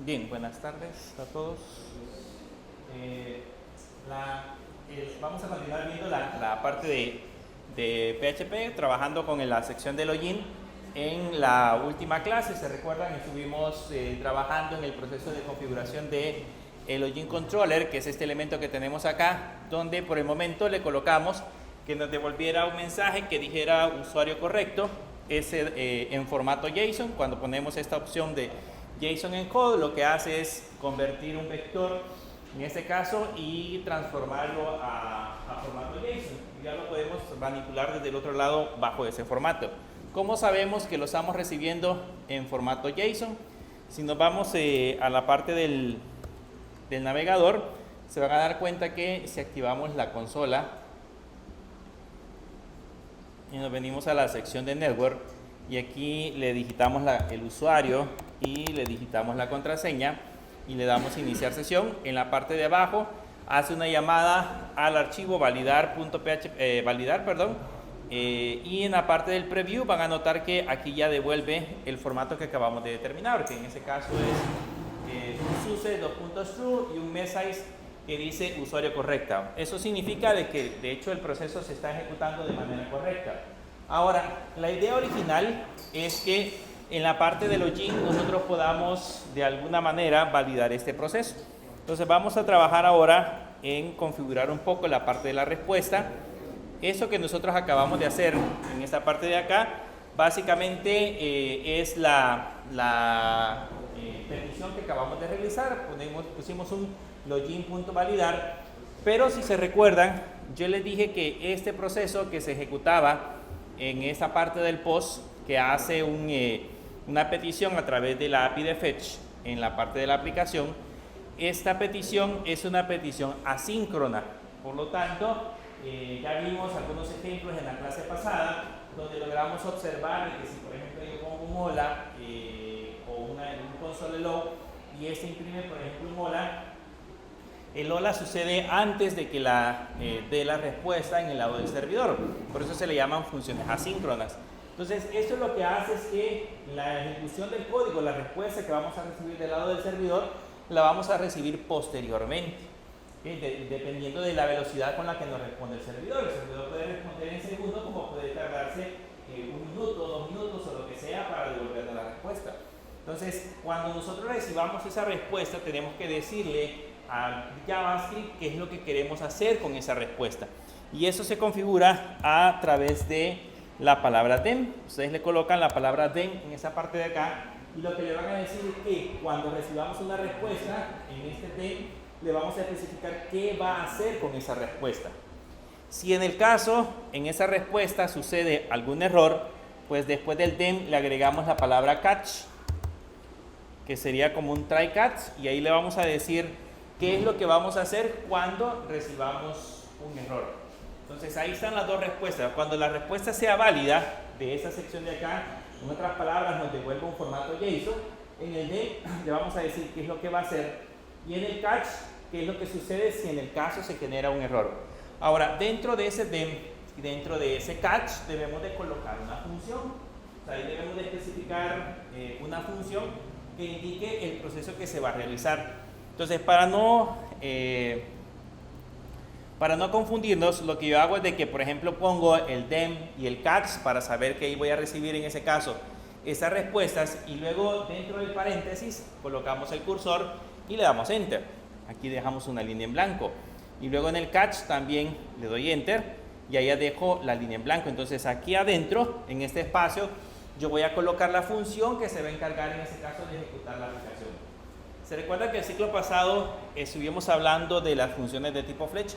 Bien, buenas tardes a todos. Vamos a continuar viendo la parte de PHP, trabajando con la sección de login. En la última clase, se recuerdan, estuvimos trabajando en el proceso de configuración de el login controller, que es este elemento que tenemos acá, donde por el momento le colocamos que nos devolviera un mensaje que dijera usuario correcto, en formato JSON. Cuando ponemos esta opción de JSON encode, lo que hace es convertir un vector, en este caso, y transformarlo a formato JSON. Y ya lo podemos manipular desde el otro lado bajo ese formato. ¿Cómo sabemos que lo estamos recibiendo en formato JSON? Si nos vamos a la parte del navegador, se van a dar cuenta que si activamos la consola y nos venimos a la sección de network, y aquí le digitamos el usuario y le digitamos la contraseña y le damos iniciar sesión, en la parte de abajo hace una llamada al archivo validar, y en la parte del preview van a notar que aquí ya devuelve el formato que acabamos de determinar, que en ese caso es SUSE, true, y un message que dice usuario correcta. Eso significa de que de hecho el proceso se está ejecutando de manera correcta. Ahora, la idea original es que en la parte de login nosotros podamos de alguna manera validar este proceso. Entonces vamos a trabajar ahora en configurar un poco la parte de la respuesta. Eso que nosotros acabamos de hacer en esta parte de acá, básicamente es la petición que acabamos de realizar. Pusimos un login.validar, pero si se recuerdan, yo les dije que este proceso que se ejecutaba en esta parte del post, que hace una petición a través de la API de fetch en la parte de la aplicación, esta petición es una petición asíncrona. Por lo tanto, ya vimos algunos ejemplos en la clase pasada donde logramos observar que si por ejemplo yo pongo un hola o un console hello y este imprime por ejemplo un hola, el hola sucede antes de que dé la respuesta en el lado del servidor. Por eso se le llaman funciones asíncronas. Entonces, esto es lo que hace es que la ejecución del código, la respuesta que vamos a recibir del lado del servidor, la vamos a recibir posteriormente, dependiendo de la velocidad con la que nos responde el servidor. El servidor puede responder en segundos, como puede tardarse 1 minuto, 2 minutos o lo que sea para devolvernos la respuesta. Entonces, cuando nosotros recibamos esa respuesta, tenemos que decirle a JavaScript qué es lo que queremos hacer con esa respuesta. Y eso se configura a través de la palabra dem. Ustedes le colocan la palabra dem en esa parte de acá, y lo que le van a decir es que cuando recibamos una respuesta en este dem, le vamos a especificar qué va a hacer con esa respuesta. Si en el caso, en esa respuesta sucede algún error, pues después del dem le agregamos la palabra catch, que sería como un try catch, y ahí le vamos a decir qué es lo que vamos a hacer cuando recibamos un error. Entonces ahí están las dos respuestas. Cuando la respuesta sea válida de esa sección de acá, en otras palabras nos devuelve un formato JSON, en el dem le vamos a decir qué es lo que va a hacer, y en el catch qué es lo que sucede si en el caso se genera un error. Ahora, dentro de ese dem y dentro de ese catch debemos de colocar una función. O sea, ahí debemos de especificar una función que indique el proceso que se va a realizar. Entonces, para no confundirnos, lo que yo hago es de que, por ejemplo, pongo el dem y el catch para saber que ahí voy a recibir en ese caso esas respuestas, y luego dentro del paréntesis colocamos el cursor y le damos enter. Aquí dejamos una línea en blanco, y luego en el catch también le doy enter y ahí ya dejo la línea en blanco. Entonces aquí adentro, en este espacio, yo voy a colocar la función que se va a encargar en este caso de ejecutar la aplicación. ¿Se recuerda que el ciclo pasado estuvimos hablando de las funciones de tipo flecha?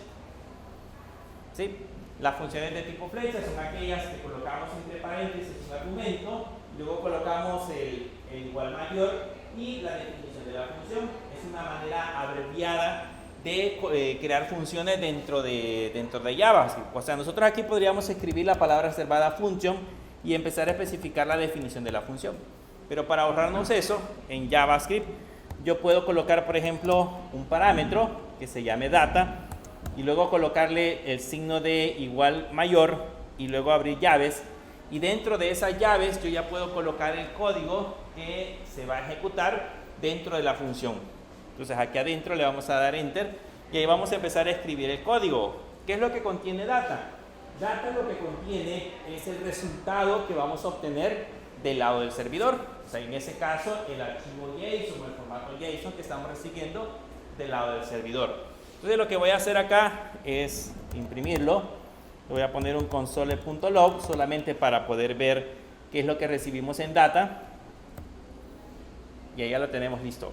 ¿Sí? Las funciones de tipo flecha son aquellas que colocamos entre paréntesis un argumento, luego colocamos el igual mayor y la definición de la función. Es una manera abreviada de crear funciones dentro de Java. O sea, nosotros aquí podríamos escribir la palabra reservada function y empezar a especificar la definición de la función. Pero para ahorrarnos eso, en JavaScript yo puedo colocar, por ejemplo, un parámetro que se llame data, y luego colocarle el signo de igual mayor, y luego abrir llaves, y dentro de esas llaves yo ya puedo colocar el código que se va a ejecutar dentro de la función. Entonces aquí adentro le vamos a dar Enter y ahí vamos a empezar a escribir el código. ¿Qué es lo que contiene data? Data lo que contiene es el resultado que vamos a obtener del lado del servidor. O sea, en ese caso, el archivo JSON o el formato JSON que estamos recibiendo del lado del servidor. Entonces lo que voy a hacer acá es imprimirlo. Le voy a poner un console.log solamente para poder ver qué es lo que recibimos en data. Y ahí ya lo tenemos listo.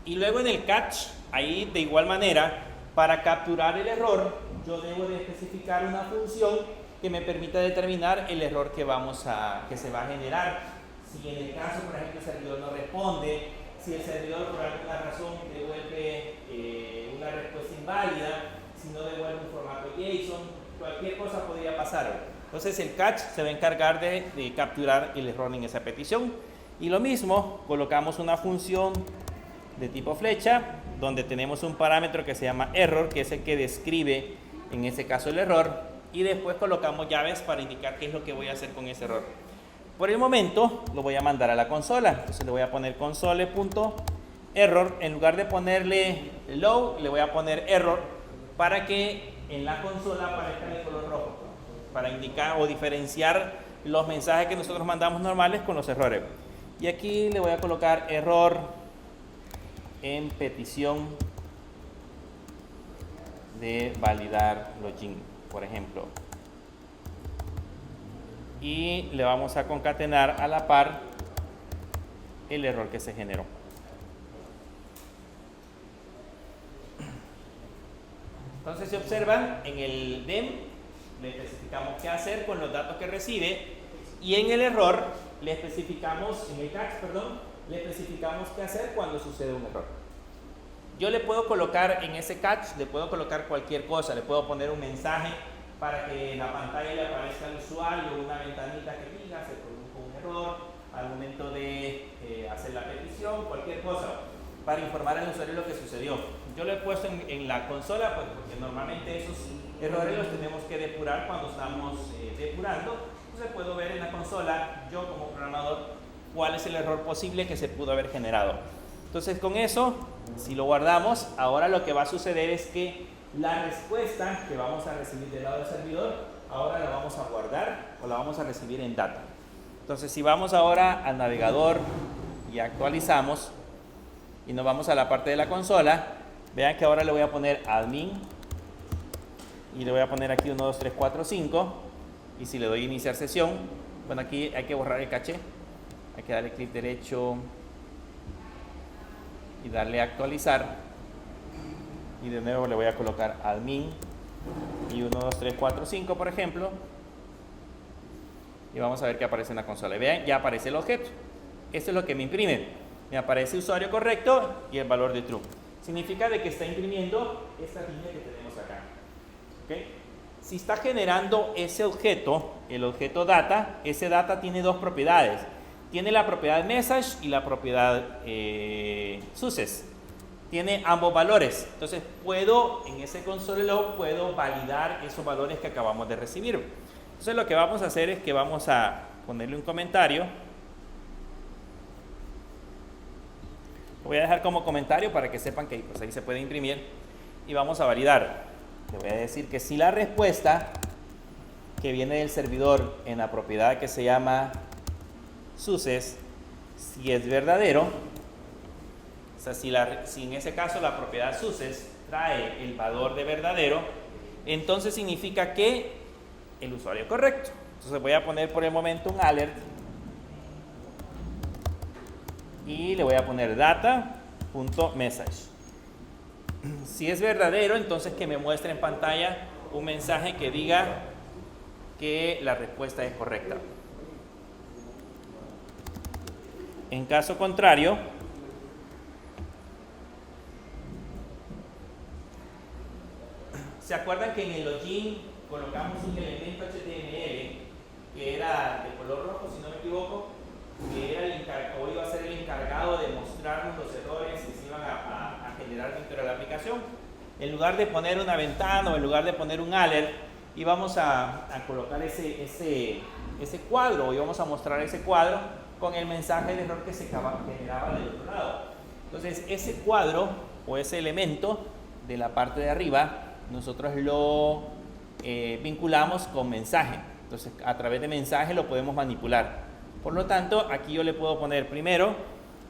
Y luego en el catch, ahí de igual manera, para capturar el error, yo debo de especificar una función que me permita determinar el error que se va a generar. Si en el caso, por ejemplo, el servidor no responde, si el servidor por alguna razón devuelve una respuesta inválida, si no devuelve un formato JSON, cualquier cosa podría pasar. Entonces el catch se va a encargar de capturar el error en esa petición. Y lo mismo, colocamos una función de tipo flecha, donde tenemos un parámetro que se llama error, que es el que describe en ese caso el error, y después colocamos llaves para indicar qué es lo que voy a hacer con ese error. Por el momento lo voy a mandar a la consola, entonces le voy a poner console.error, en lugar de ponerle low, le voy a poner error, para que en la consola aparezca de color rojo, para indicar o diferenciar los mensajes que nosotros mandamos normales con los errores. Y aquí le voy a colocar error en petición de validar login, por ejemplo. Y le vamos a concatenar a la par el error que se generó. Entonces, si observan, en el DEM le especificamos qué hacer con los datos que recibe, y en el error le especificamos, en el catch, perdón, le especificamos qué hacer cuando sucede un error. Yo le puedo colocar en ese catch, le puedo colocar cualquier cosa, le puedo poner un mensaje para que en la pantalla le aparezca al usuario una ventanita que diga se produjo un error al momento de hacer la petición, cualquier cosa, para informar al usuario lo que sucedió. Yo lo he puesto en la consola, pues, porque normalmente esos errores los tenemos que depurar cuando estamos depurando. Entonces puedo ver en la consola, yo como programador, cuál es el error posible que se pudo haber generado. Entonces con eso, si lo guardamos, ahora lo que va a suceder es que la respuesta que vamos a recibir del lado del servidor, ahora la vamos a guardar o la vamos a recibir en data. Entonces si vamos ahora al navegador y actualizamos y nos vamos a la parte de la consola, vean que ahora le voy a poner admin y le voy a poner aquí 1, 2, 3, 4, 5, y si le doy iniciar sesión, bueno, aquí hay que borrar el caché. Hay que darle clic derecho y darle a actualizar, y de nuevo le voy a colocar admin y 1, 2, 3, 4, 5 por ejemplo, y vamos a ver qué aparece en la consola. Y vean, ya aparece el objeto. Esto es lo que me imprime, me aparece usuario correcto y el valor de true. Significa de que está imprimiendo esta línea que tenemos acá. ¿Okay? Si está generando ese objeto, el objeto data, ese data tiene dos propiedades. Tiene la propiedad message y la propiedad success. Tiene ambos valores. Entonces puedo, en ese console log, puedo validar esos valores que acabamos de recibir. Entonces lo que vamos a hacer es que vamos a ponerle un comentario. Lo voy a dejar como comentario para que sepan que pues, ahí se puede imprimir. Y vamos a validar. Le voy a decir que si la respuesta que viene del servidor en la propiedad que se llama success, si es verdadero, o sea, si en ese caso la propiedad success trae el valor de verdadero, entonces significa que el usuario es correcto. Entonces voy a poner por el momento un alert y le voy a poner data.message. Si es verdadero, entonces que me muestre en pantalla un mensaje que diga que la respuesta es correcta. En caso contrario, ¿se acuerdan que en el login colocamos un elemento HTML que era de color rojo, si no me equivoco, que era o iba a ser el encargado de mostrarnos los errores que se iban a generar dentro de la aplicación? En lugar de poner una ventana o en lugar de poner un alert, íbamos a colocar ese cuadro, o íbamos a mostrar ese cuadro con el mensaje de error que se generaba del otro lado. Entonces, ese cuadro o ese elemento de la parte de arriba, nosotros lo vinculamos con mensaje. Entonces, a través de mensaje lo podemos manipular. Por lo tanto, aquí yo le puedo poner primero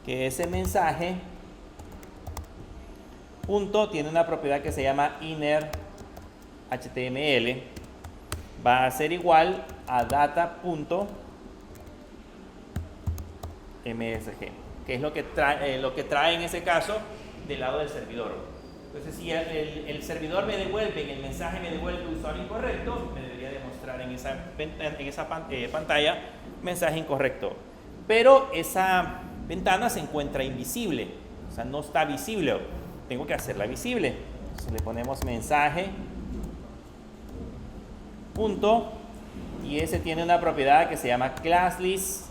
que ese mensaje punto tiene una propiedad que se llama inner HTML, va a ser igual a data.msg, que es lo que trae en ese caso del lado del servidor. Entonces, si el servidor me devuelve, en el mensaje me devuelve usuario incorrecto, me debería demostrar en esa pantalla mensaje incorrecto. Pero esa ventana se encuentra invisible, o sea, no está visible. Tengo que hacerla visible. Entonces le ponemos mensaje punto, y ese tiene una propiedad que se llama classlist,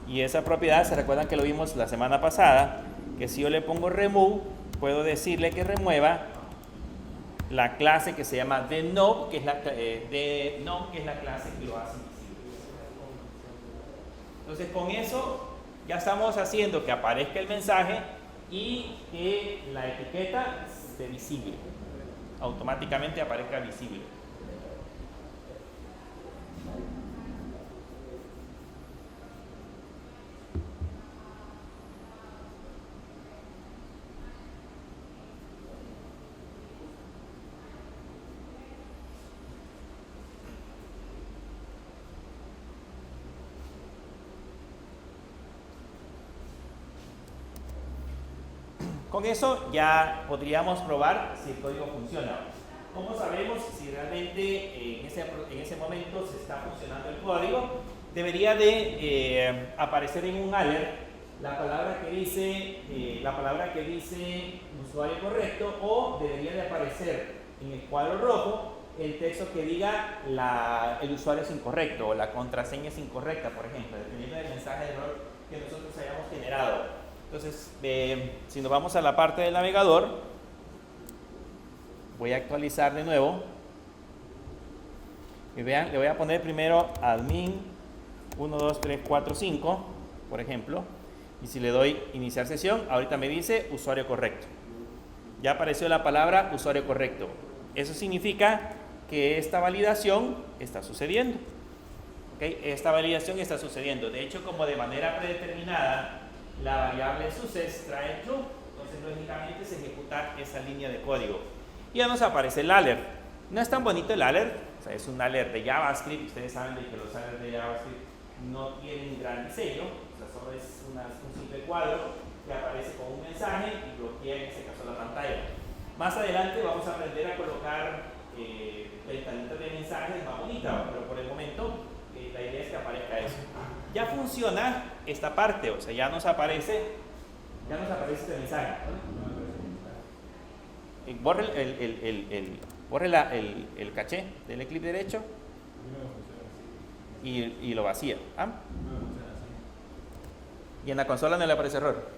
y esa propiedad, se recuerdan que lo vimos la semana pasada, que si yo le pongo remove, puedo decirle que remueva la clase que se llama denote, que es la clase que lo hace visible. Entonces, con eso ya estamos haciendo que aparezca el mensaje y que la etiqueta esté visible, automáticamente aparezca visible. Con eso ya podríamos probar si el código funciona. ¿Cómo sabemos si realmente en ese momento se está funcionando el código? Debería de aparecer en un alert la palabra que dice usuario correcto, o debería de aparecer en el cuadro rojo el texto que diga el usuario es incorrecto o la contraseña es incorrecta, por ejemplo, dependiendo del mensaje de error que nosotros hayamos generado. Entonces, si nos vamos a la parte del navegador, voy a actualizar de nuevo. Y vean, le voy a poner primero admin 1, 2, 3, 4, 5, por ejemplo. Y si le doy iniciar sesión, ahorita me dice usuario correcto. Ya apareció la palabra usuario correcto. Eso significa que esta validación está sucediendo. ¿Okay? Esta validación está sucediendo. De hecho, como de manera predeterminada, la variable success trae true, entonces lógicamente se ejecuta esa línea de código. Y ya nos aparece el alert. No es tan bonito el alert, o sea, es un alert de JavaScript. Ustedes saben de que los alerts de JavaScript no tienen gran diseño, o sea, solo es un simple cuadro que aparece con un mensaje y bloquea en este caso la pantalla. Más adelante vamos a aprender a colocar ventanitas de mensajes más bonitas, pero por el momento la idea es que aparezca eso. Ya funciona esta parte, o sea, ya nos aparece este mensaje. Borre el caché del clic derecho y lo vacía. ¿Ah? Y en la consola no le aparece error.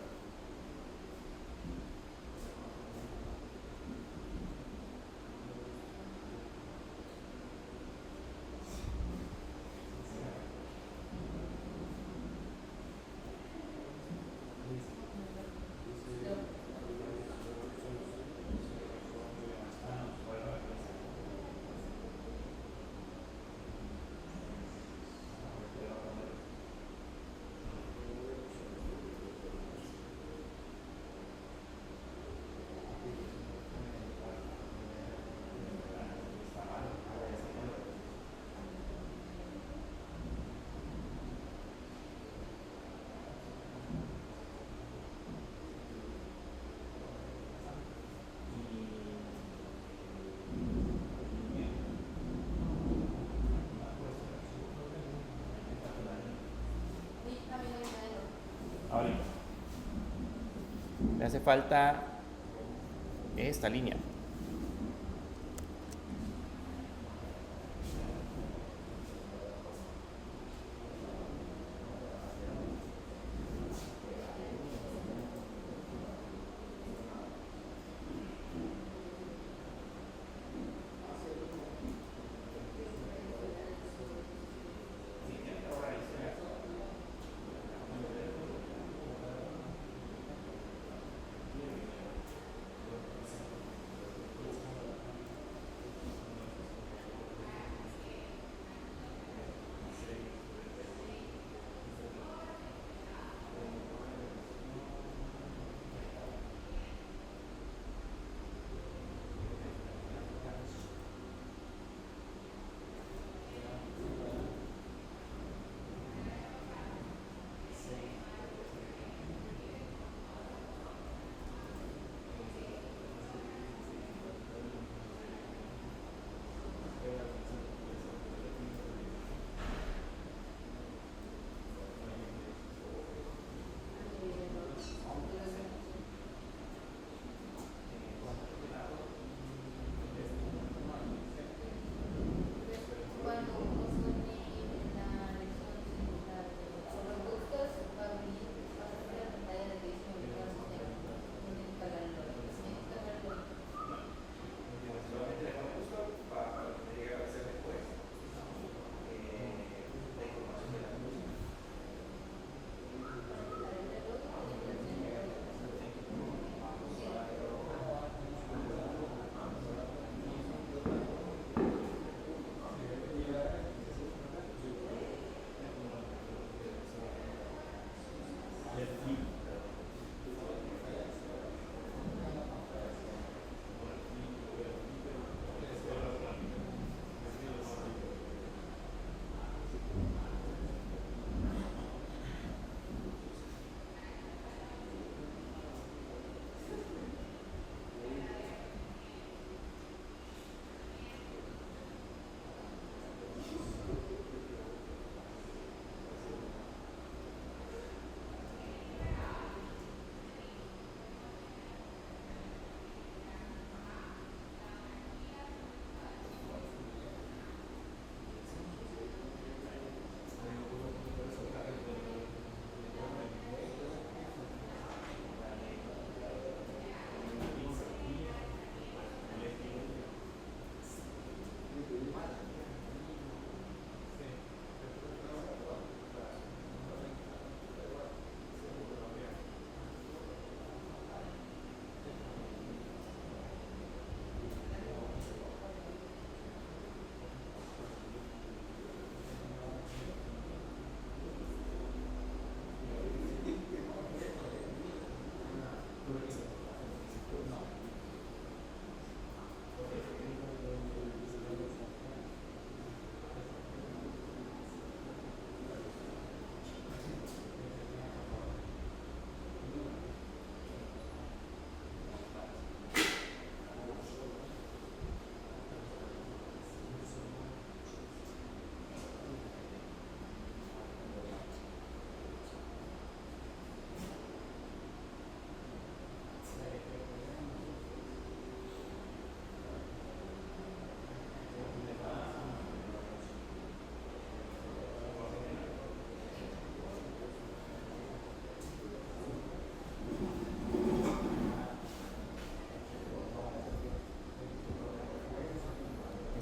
Ahorita me hace falta esta línea.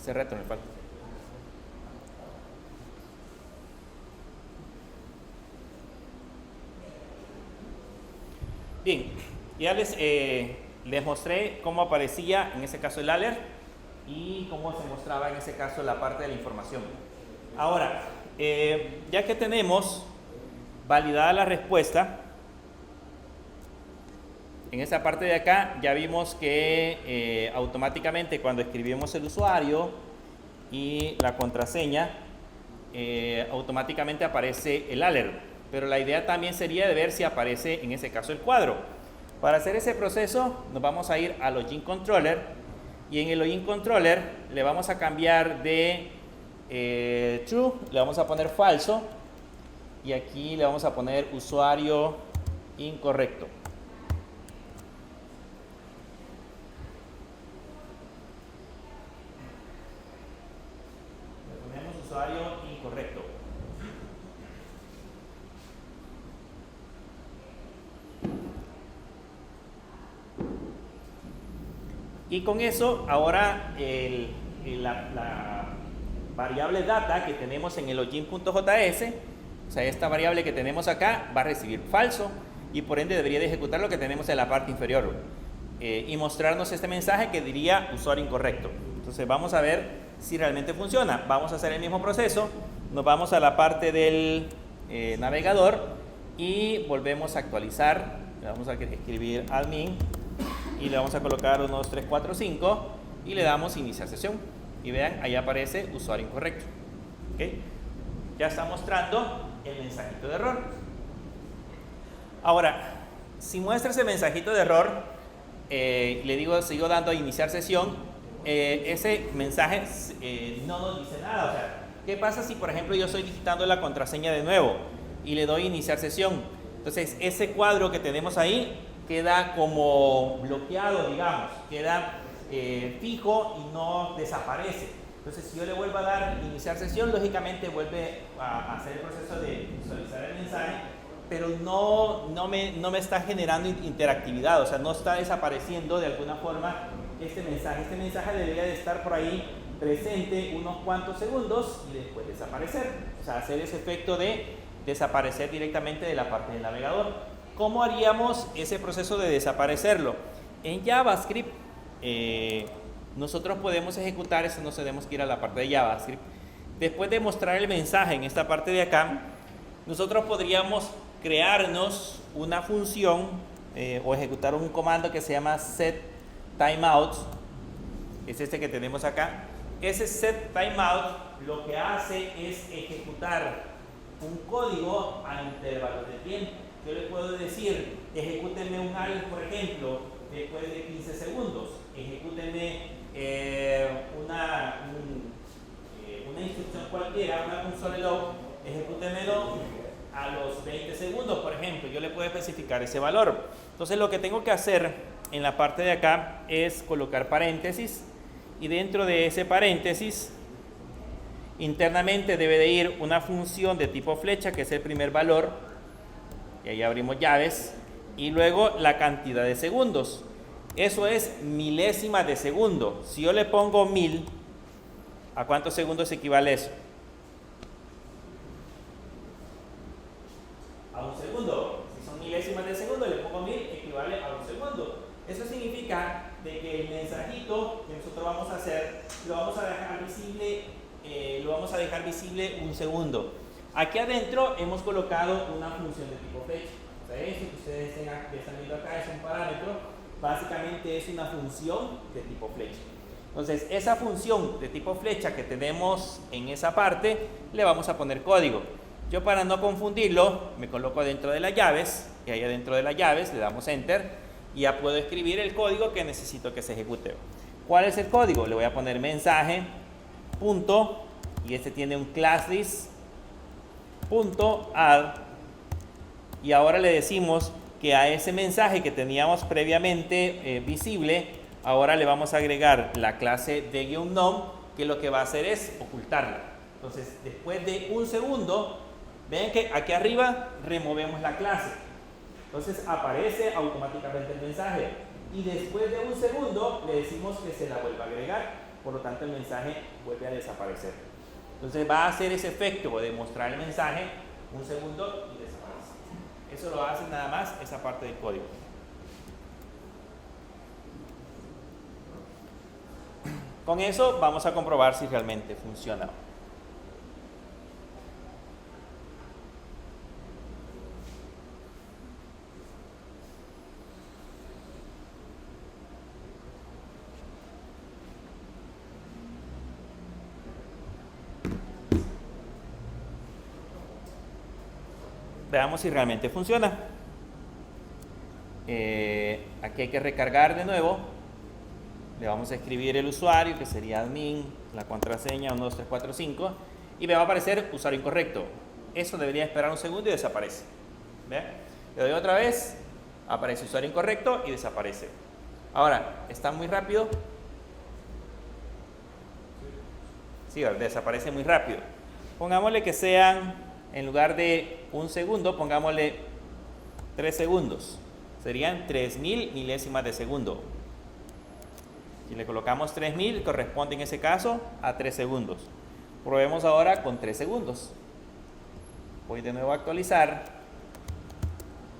Ese reto me falta. Bien, ya les mostré cómo aparecía en ese caso el alert y cómo se mostraba en ese caso la parte de la información. Ahora, ya que tenemos validada la respuesta, en esa parte de acá ya vimos que automáticamente cuando escribimos el usuario y la contraseña, automáticamente aparece el alert. Pero la idea también sería de ver si aparece en ese caso el cuadro. Para hacer ese proceso nos vamos a ir al Login Controller y en el Login Controller le vamos a cambiar de True, le vamos a poner falso y aquí le vamos a poner usuario incorrecto. Le ponemos usuario incorrecto. Y con eso, ahora la variable data que tenemos en el login.js, o sea, esta variable que tenemos acá, va a recibir falso y por ende debería de ejecutar lo que tenemos en la parte inferior y mostrarnos este mensaje que diría usuario incorrecto. Entonces vamos a ver si realmente funciona. Vamos a hacer el mismo proceso, nos vamos a la parte del navegador y volvemos a actualizar. Le vamos a escribir admin y le vamos a colocar 1, 2, 3, 4, 5 y le damos iniciar sesión y vean, ahí aparece usuario incorrecto. ¿Okay? Ya está mostrando el mensajito de error. Ahora, si muestra ese mensajito de error, le digo, sigo dando a iniciar sesión, ese mensaje no nos dice nada. O sea, ¿qué pasa si por ejemplo yo estoy digitando la contraseña de nuevo y le doy iniciar sesión? Entonces ese cuadro que tenemos ahí queda como bloqueado, digamos, queda fijo y no desaparece. Entonces si yo le vuelvo a dar iniciar sesión, lógicamente vuelve a hacer el proceso de visualizar el mensaje, pero no me está generando interactividad, o sea, no está desapareciendo de alguna forma este mensaje. Este mensaje debería de estar por ahí presente unos cuantos segundos y después desaparecer, o sea, hacer ese efecto de desaparecer directamente de la parte del navegador. ¿Cómo haríamos ese proceso de desaparecerlo? En JavaScript nosotros podemos ejecutar eso, no tenemos que ir a la parte de JavaScript. Después de mostrar el mensaje en esta parte de acá, nosotros podríamos crearnos una función o ejecutar un comando que se llama setTimeout. Es este que tenemos acá. Ese setTimeout lo que hace es ejecutar un código a intervalos de tiempo. Yo le puedo decir, ejecútenme un alert, por ejemplo, después de 15 segundos. Ejecútenme una instrucción cualquiera, una console log, ejecútenmelo a los 20 segundos, por ejemplo. Yo le puedo especificar ese valor. Entonces lo que tengo que hacer en la parte de acá es colocar paréntesis y dentro de ese paréntesis internamente debe de ir una función de tipo flecha, que es el primer valor, y ahí abrimos llaves, y luego la cantidad de segundos. Eso es milésimas de segundo. Si yo le pongo 1000, ¿a cuántos segundos equivale eso? A un segundo. Si son milésimas de segundo, le pongo 1000, equivale a un segundo. Eso significa de que el mensajito que nosotros vamos a hacer lo vamos a dejar visible un segundo. Aquí adentro hemos colocado una función de tipo flecha. O sea, eso que ustedes están viendo acá es un parámetro, básicamente es una función de tipo flecha. Entonces, esa función de tipo flecha que tenemos en esa parte, le vamos a poner código. Yo, para no confundirlo, me coloco dentro de las llaves, y ahí adentro de las llaves le damos Enter, y ya puedo escribir el código que necesito que se ejecute. ¿Cuál es el código? Le voy a poner mensaje, punto, y este tiene un class list, punto, add, y ahora le decimos que a ese mensaje que teníamos previamente visible, ahora le vamos a agregar la clase de -num, que lo que va a hacer es ocultarla. Entonces, después de un segundo, ven que aquí arriba removemos la clase. Entonces aparece automáticamente el mensaje. Y después de un segundo le decimos que se la vuelva a agregar. por lo tanto el mensaje vuelve a desaparecer. Entonces va a hacer ese efecto de mostrar el mensaje un segundo y desaparece. Eso lo hace nada más esa parte del código. Con eso vamos a comprobar si realmente funciona. Veamos si realmente funciona. Aquí hay que recargar de nuevo. Le vamos a escribir el usuario, que sería admin, la contraseña 12345, y me va a aparecer usuario incorrecto. Eso debería esperar un segundo y desaparece. ¿Ve? Le doy otra vez, aparece usuario incorrecto y desaparece. Ahora, ¿está muy rápido? Sí, desaparece muy rápido. Pongámosle que sean, en lugar de un segundo, pongámosle 3 segundos. Serían 3000 milésimas de segundo. Si le colocamos 3000, corresponde en ese caso a 3 segundos. Probemos ahora con 3 segundos. Voy de nuevo a actualizar.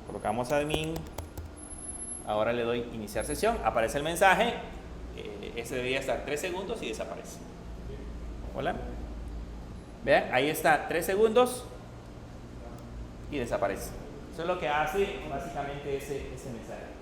Colocamos admin. Ahora le doy iniciar sesión. Aparece el mensaje. Ese debería estar 3 segundos y desaparece. Hola. Vean, ahí está 3 segundos y desaparece. Eso es lo que hace básicamente ese mensaje.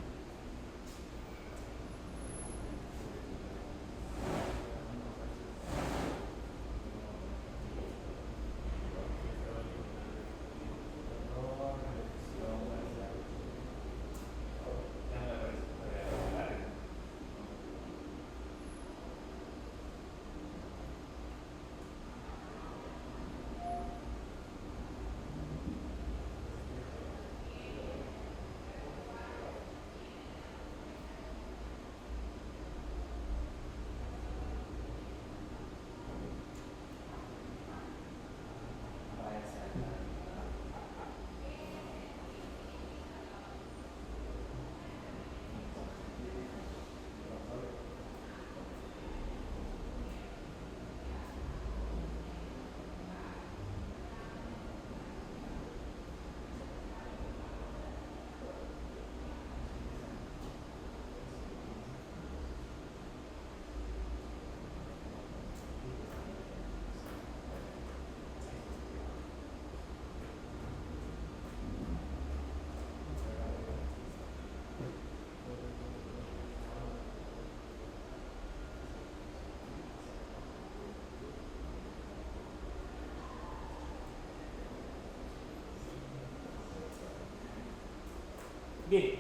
Bien,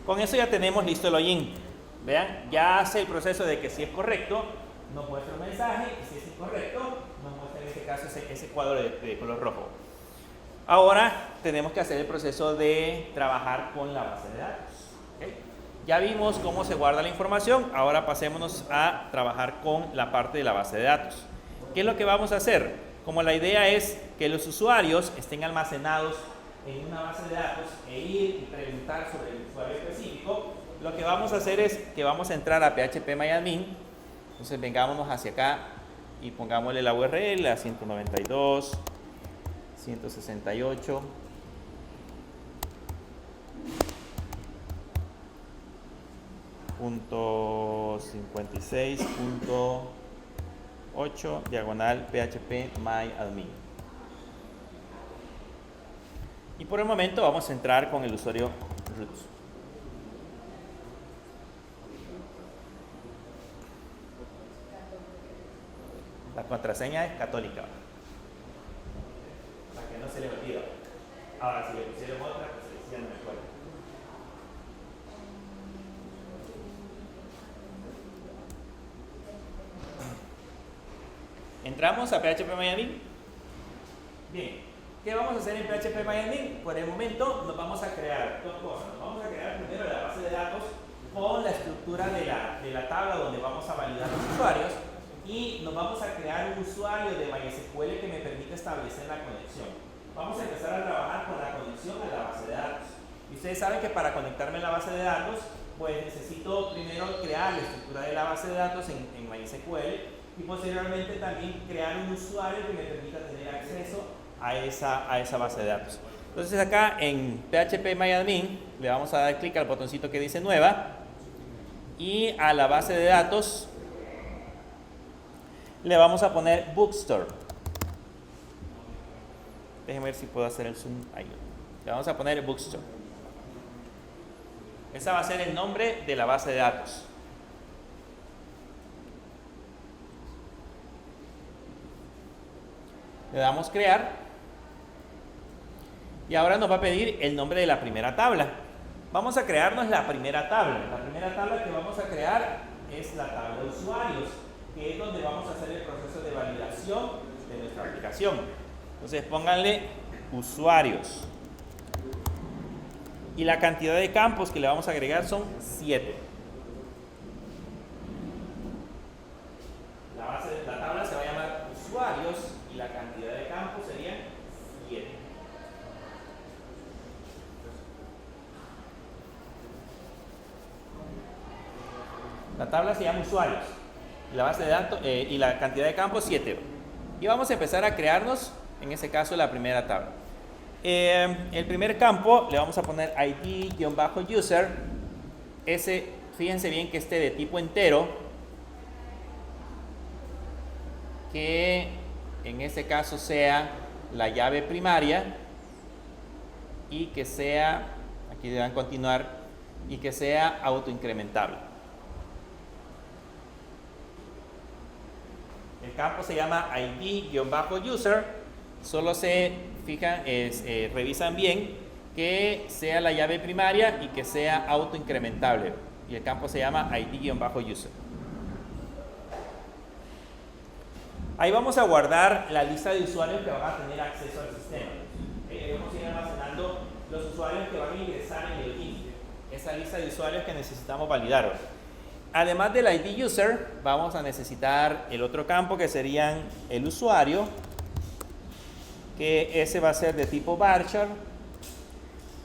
con eso ya tenemos listo el login. Vean, ya hace el proceso de que si es correcto, nos muestra un mensaje, y si es incorrecto, nos muestra en este caso ese cuadro de color rojo. Ahora tenemos que hacer el proceso de trabajar con la base de datos. ¿Okay? Ya vimos cómo se guarda la información, ahora pasémonos a trabajar con la parte de la base de datos. ¿Qué es lo que vamos a hacer? Como la idea es que los usuarios estén almacenados en una base de datos e ir y preguntar sobre el usuario específico, lo que vamos a hacer es que vamos a entrar a phpMyAdmin. Entonces vengámonos hacia acá y pongámosle la URL a 192.168.8 diagonal phpMyAdmin. Y por el momento vamos a entrar con el usuario root. La contraseña es católica, para que no se le olvide. Ahora, si le pusieron otra, pues ya no me acuerdo. Entramos a phpMyAdmin. Bien. ¿Qué vamos a hacer en phpMyAdmin? Por el momento nos vamos a crear dos cosas. Nos vamos a crear primero la base de datos con la estructura de la tabla donde vamos a validar los usuarios y nos vamos a crear un usuario de MySQL que me permite establecer la conexión. Vamos a empezar a trabajar con la conexión a la base de datos. Y ustedes saben que para conectarme a la base de datos pues necesito primero crear la estructura de la base de datos en MySQL y posteriormente también crear un usuario que me permita tener acceso a esa base de datos. Entonces acá en phpMyAdmin le vamos a dar clic al botoncito que dice nueva y a la base de datos le vamos a poner Bookstore. Déjenme ver si puedo hacer el zoom ahí. Le vamos a poner Bookstore. Ese va a ser el nombre de la base de datos. Le damos crear y ahora nos va a pedir el nombre de la primera tabla. Vamos a crearnos la primera tabla. La primera tabla que vamos a crear es la tabla de usuarios, que es donde vamos a hacer el proceso de validación de nuestra aplicación. Entonces pónganle usuarios. Y la cantidad de campos que le vamos a agregar son 7. La tabla se va a llamar usuarios y la cantidad de campos serían 7. La tabla se llama usuarios y la base de datos y la cantidad de campos 7. Y vamos a empezar a crearnos, en este caso, la primera tabla. El primer campo le vamos a poner ID-user. Fíjense bien que esté de tipo entero, que en este caso sea la llave primaria y que sea, aquí deban continuar, y que sea autoincrementable. El campo se llama ID-user. Solo se fijan, revisan bien que sea la llave primaria y que sea autoincrementable. Y el campo se llama ID-user. Ahí vamos a guardar la lista de usuarios que van a tener acceso al sistema. Vamos a ir almacenando los usuarios que van a ingresar en el login. Esa lista de usuarios que necesitamos validar. Además del ID user, vamos a necesitar el otro campo que serían el usuario, que ese va a ser de tipo varchar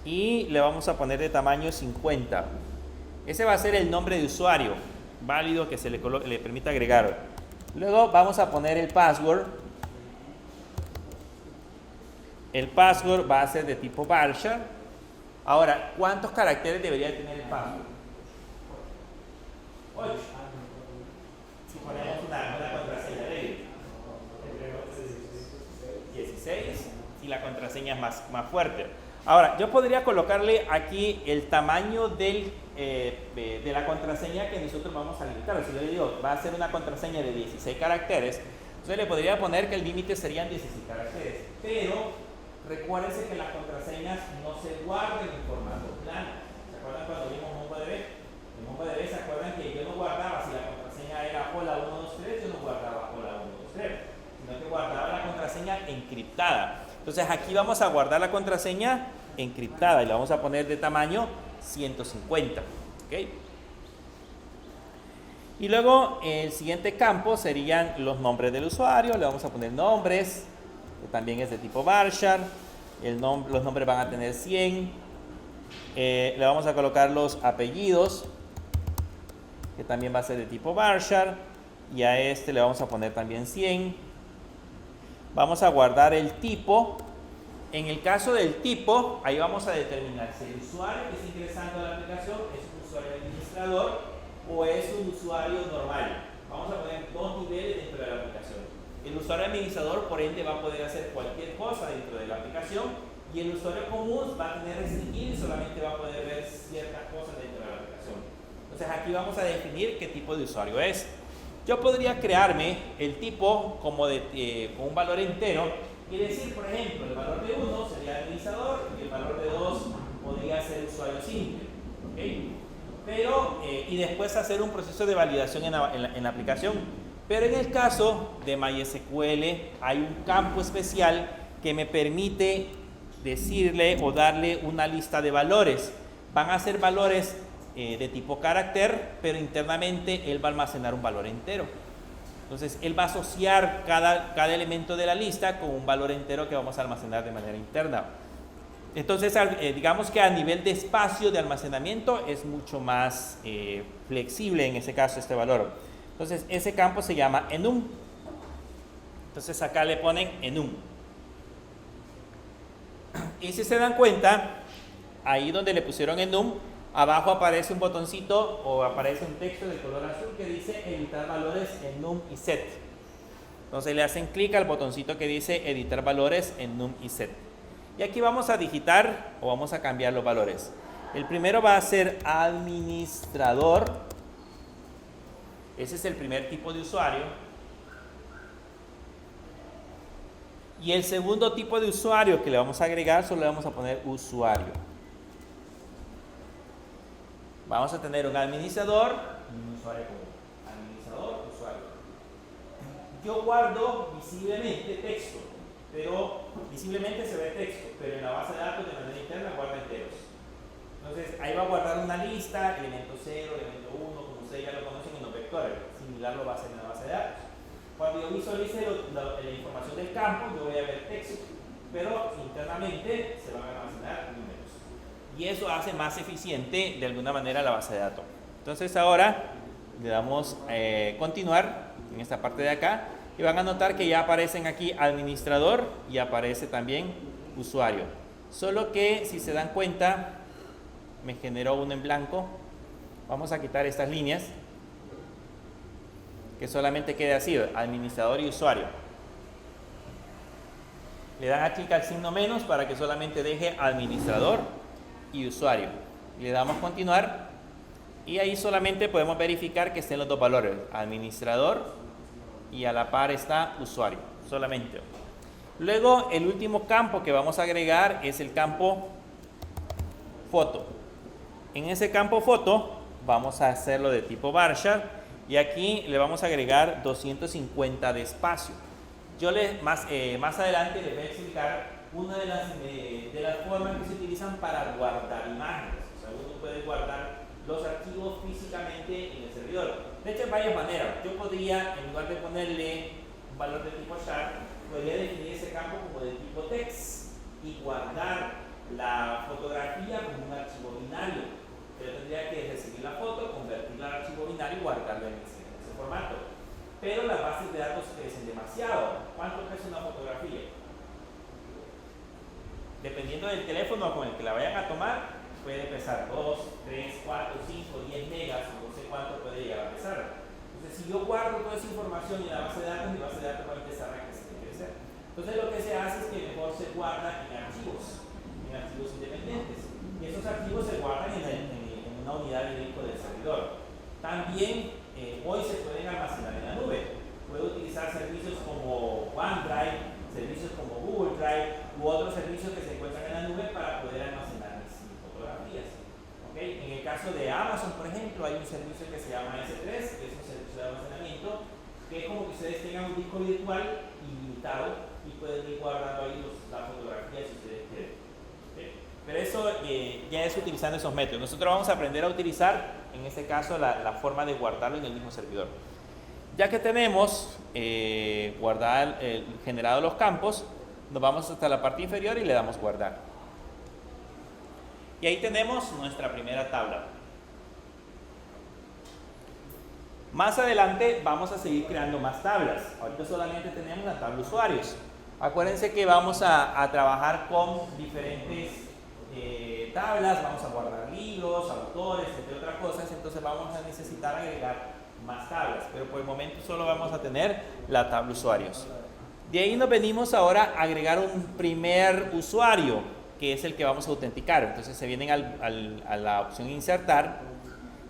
y le vamos a poner de tamaño 50. Ese va a ser el nombre de usuario válido que se le permita agregar. Luego vamos a poner el password. El password va a ser de tipo varchar. Ahora, ¿cuántos caracteres debería tener el password? 8. Si ponemos una contraseña de 16 y la contraseña es más fuerte. Ahora, yo podría colocarle aquí el tamaño de la contraseña que nosotros vamos a limitar. Si yo le digo, va a ser una contraseña de 16 caracteres, entonces le podría poner que el límite serían 16 caracteres. Pero recuérdense que las contraseñas no se guardan en formato plano. ¿Se acuerdan cuando vimos MongoDB? En MongoDB se acuerdan que yo no guardaba, si la contraseña era hola123, yo no guardaba hola123, sino que guardaba la contraseña encriptada. Entonces aquí vamos a guardar la contraseña encriptada y la vamos a poner de tamaño 150. ¿Okay? Y luego el siguiente campo serían los nombres del usuario. Le vamos a poner nombres, que también es de tipo varchar. Los nombres van a tener 100. Le vamos a colocar los apellidos, que también va a ser de tipo varchar. Y a este le vamos a poner también 100. Vamos a guardar el tipo. En el caso del tipo, ahí vamos a determinar si el usuario que está ingresando a la aplicación es un usuario administrador o es un usuario normal. Vamos a poner dos niveles dentro de la aplicación. El usuario administrador, por ende, va a poder hacer cualquier cosa dentro de la aplicación y el usuario común va a tener restringido y solamente va a poder ver ciertas cosas dentro de la aplicación. Entonces aquí vamos a definir qué tipo de usuario es. Yo podría crearme el tipo como con un valor entero y decir, por ejemplo, el valor de 1 sería administrador y el valor de 2 podría ser usuario simple. ¿Okay? Pero, y después hacer un proceso de validación en la aplicación. Pero en el caso de MySQL hay un campo especial que me permite decirle o darle una lista de valores. Van a ser valores de tipo carácter, pero internamente él va a almacenar un valor entero. Entonces él va a asociar cada elemento de la lista con un valor entero que vamos a almacenar de manera interna. Entonces, digamos que a nivel de espacio de almacenamiento es mucho más flexible en ese caso este valor. Entonces, ese campo se llama enum. Entonces, acá le ponen enum. Y si se dan cuenta, ahí donde le pusieron enum, abajo aparece un botoncito o aparece un texto de color azul que dice editar valores en num y set. Entonces le hacen clic al botoncito que dice editar valores en num y set. Y aquí vamos a digitar o vamos a cambiar los valores. El primero va a ser administrador. Ese es el primer tipo de usuario. Y el segundo tipo de usuario que le vamos a agregar, solo le vamos a poner usuario. Vamos a tener un administrador y un usuario común. Administrador, usuario. Yo guardo visiblemente texto, pero visiblemente se ve texto, pero en la base de datos de manera interna guarda enteros. Entonces ahí va a guardar una lista, elemento 0, elemento 1, como ustedes ya lo conocen en los vectores. Similar lo va a hacer en la base de datos. Cuando yo visualice la información del campo, yo voy a ver texto, pero internamente se van a almacenar números. Y eso hace más eficiente de alguna manera la base de datos. Entonces ahora le damos continuar en esta parte de acá y van a notar que ya aparecen aquí administrador y aparece también usuario. Solo que si se dan cuenta me generó uno en blanco. Vamos a quitar estas líneas, que solamente quede así, administrador y usuario. Le dan a clic al signo menos para que solamente deje administrador y usuario. Le damos continuar y ahí solamente podemos verificar que estén los dos valores, administrador y a la par está usuario, solamente. Luego el último campo que vamos a agregar es el campo foto. En ese campo foto vamos a hacerlo de tipo varchar y aquí le vamos a agregar 250 de espacio. Yo más adelante les voy a explicar una de las formas que se utilizan para guardar imágenes. O sea, uno puede guardar los archivos físicamente en el servidor. De hecho, hay varias maneras. Yo podría, en lugar de ponerle un valor de tipo char, podría definir ese campo como de tipo text y guardar la fotografía como un archivo binario. Yo tendría que recibir la foto, convertirla al archivo binario y guardarla en ese formato. Pero las bases de datos crecen demasiado. ¿Cuánto pesa una fotografía? Dependiendo del teléfono con el que la vayan a tomar, puede pesar 2, 3, 4, 5, 10 megas, no sé cuánto puede llegar a pesar. Entonces, si yo guardo toda esa información en la base de datos, mi base de datos va a empezar a crecer. Entonces, lo que se hace es que mejor se guarda en archivos independientes. Y esos archivos se guardan en una unidad de disco del servidor. También hoy se pueden almacenar en la nube. Puedo utilizar servicios como OneDrive, servicios como Google Drive u otros servicios que se encuentran en la nube para poder almacenar mis fotografías. ¿Okay? En el caso de Amazon, por ejemplo, hay un servicio que se llama S3, que es un servicio de almacenamiento, que es como que ustedes tengan un disco virtual ilimitado y pueden ir guardando ahí las fotografías si ustedes quieren. ¿Okay? Pero eso ya es utilizando esos métodos. Nosotros vamos a aprender a utilizar, en este caso, la forma de guardarlo en el mismo servidor. Ya que tenemos generado los campos, nos vamos hasta la parte inferior y le damos guardar. Y ahí tenemos nuestra primera tabla. Más adelante vamos a seguir creando más tablas. Ahorita solamente tenemos la tabla usuarios. Acuérdense que vamos a trabajar con diferentes tablas, vamos a guardar libros, autores, entre otras cosas, entonces vamos a necesitar agregar más tablas, pero por el momento solo vamos a tener la tabla usuarios. De ahí nos venimos ahora a agregar un primer usuario, que es el que vamos a autenticar. Entonces se vienen a la opción insertar,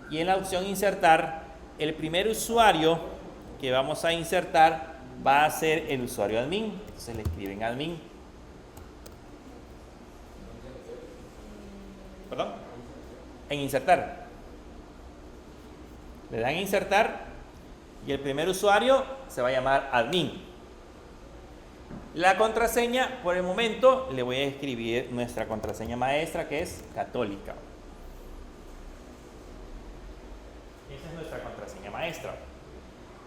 y en la opción insertar, el primer usuario que vamos a insertar va a ser el usuario admin. Entonces le escriben admin. ¿Perdón? En insertar. Le dan a insertar y el primer usuario se va a llamar admin. La contraseña, por el momento, le voy a escribir nuestra contraseña maestra, que es católica. Esa es nuestra contraseña maestra.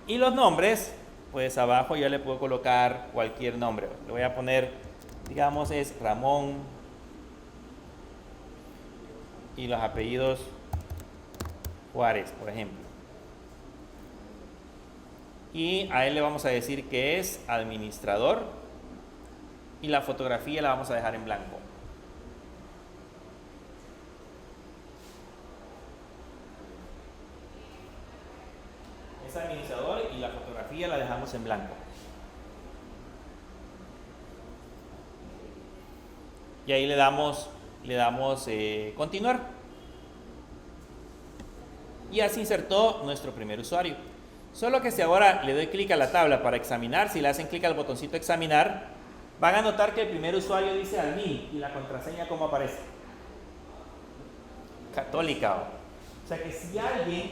Y los nombres, pues abajo ya le puedo colocar cualquier nombre. Le voy a poner, digamos, es Ramón y los apellidos Juárez, por ejemplo. Y a él le vamos a decir que es administrador y la fotografía la vamos a dejar en blanco. Es administrador y la fotografía la dejamos en blanco. Y ahí le damos continuar. Y así insertó nuestro primer usuario. Solo que si ahora le doy clic a la tabla para examinar, si le hacen clic al botoncito examinar, van a notar que el primer usuario dice admin y la contraseña ¿cómo aparece? Católica. O sea que si alguien,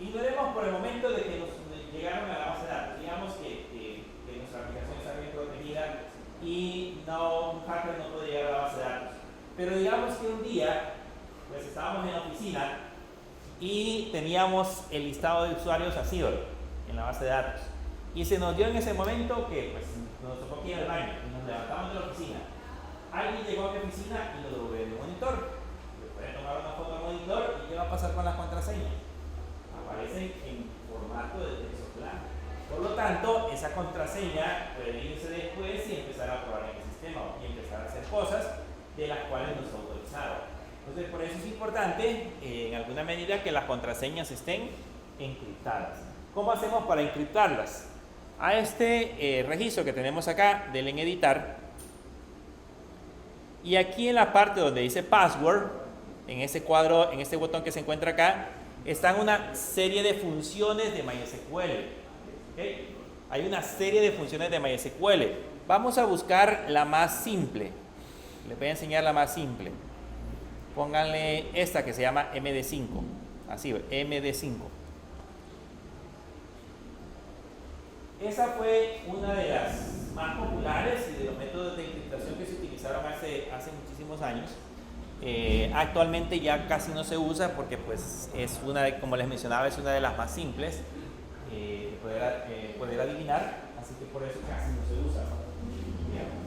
ignoremos por el momento de que nos llegaron a la base de datos, digamos que nuestra aplicación está bien protegida y un hacker no puede llegar a la base de datos. Pero digamos que un día, pues estábamos en la oficina y teníamos el listado de usuarios así en la base de datos. Y se nos dio en ese momento que pues, nos tocó que ir al baño y nos levantamos de la oficina. Alguien llegó a mi oficina y lo ve en el monitor. Le puede tomar una foto al monitor y ¿qué va a pasar con las contraseñas? Aparecen en formato de texto plano. Por lo tanto, esa contraseña puede irse después y empezar a probar en el sistema y empezar a hacer cosas de las cuales no está autorizado. Entonces, por eso es importante, en alguna medida, que las contraseñas estén encriptadas. ¿Cómo hacemos para encriptarlas? A este registro que tenemos acá, denle en editar. Y aquí en la parte donde dice password, en ese cuadro, en este botón que se encuentra acá, están una serie de funciones de MySQL. ¿Okay? Hay una serie de funciones de MySQL. Vamos a buscar la más simple. Les voy a enseñar la más simple. Pónganle esta que se llama MD5. Así, MD5. Esa fue una de las más populares y de los métodos de encriptación que se utilizaron hace muchísimos años. Actualmente ya casi no se usa porque pues es una de, como les mencionaba, es una de las más simples de poder adivinar, así que por eso casi no se usa, ¿no? Bien.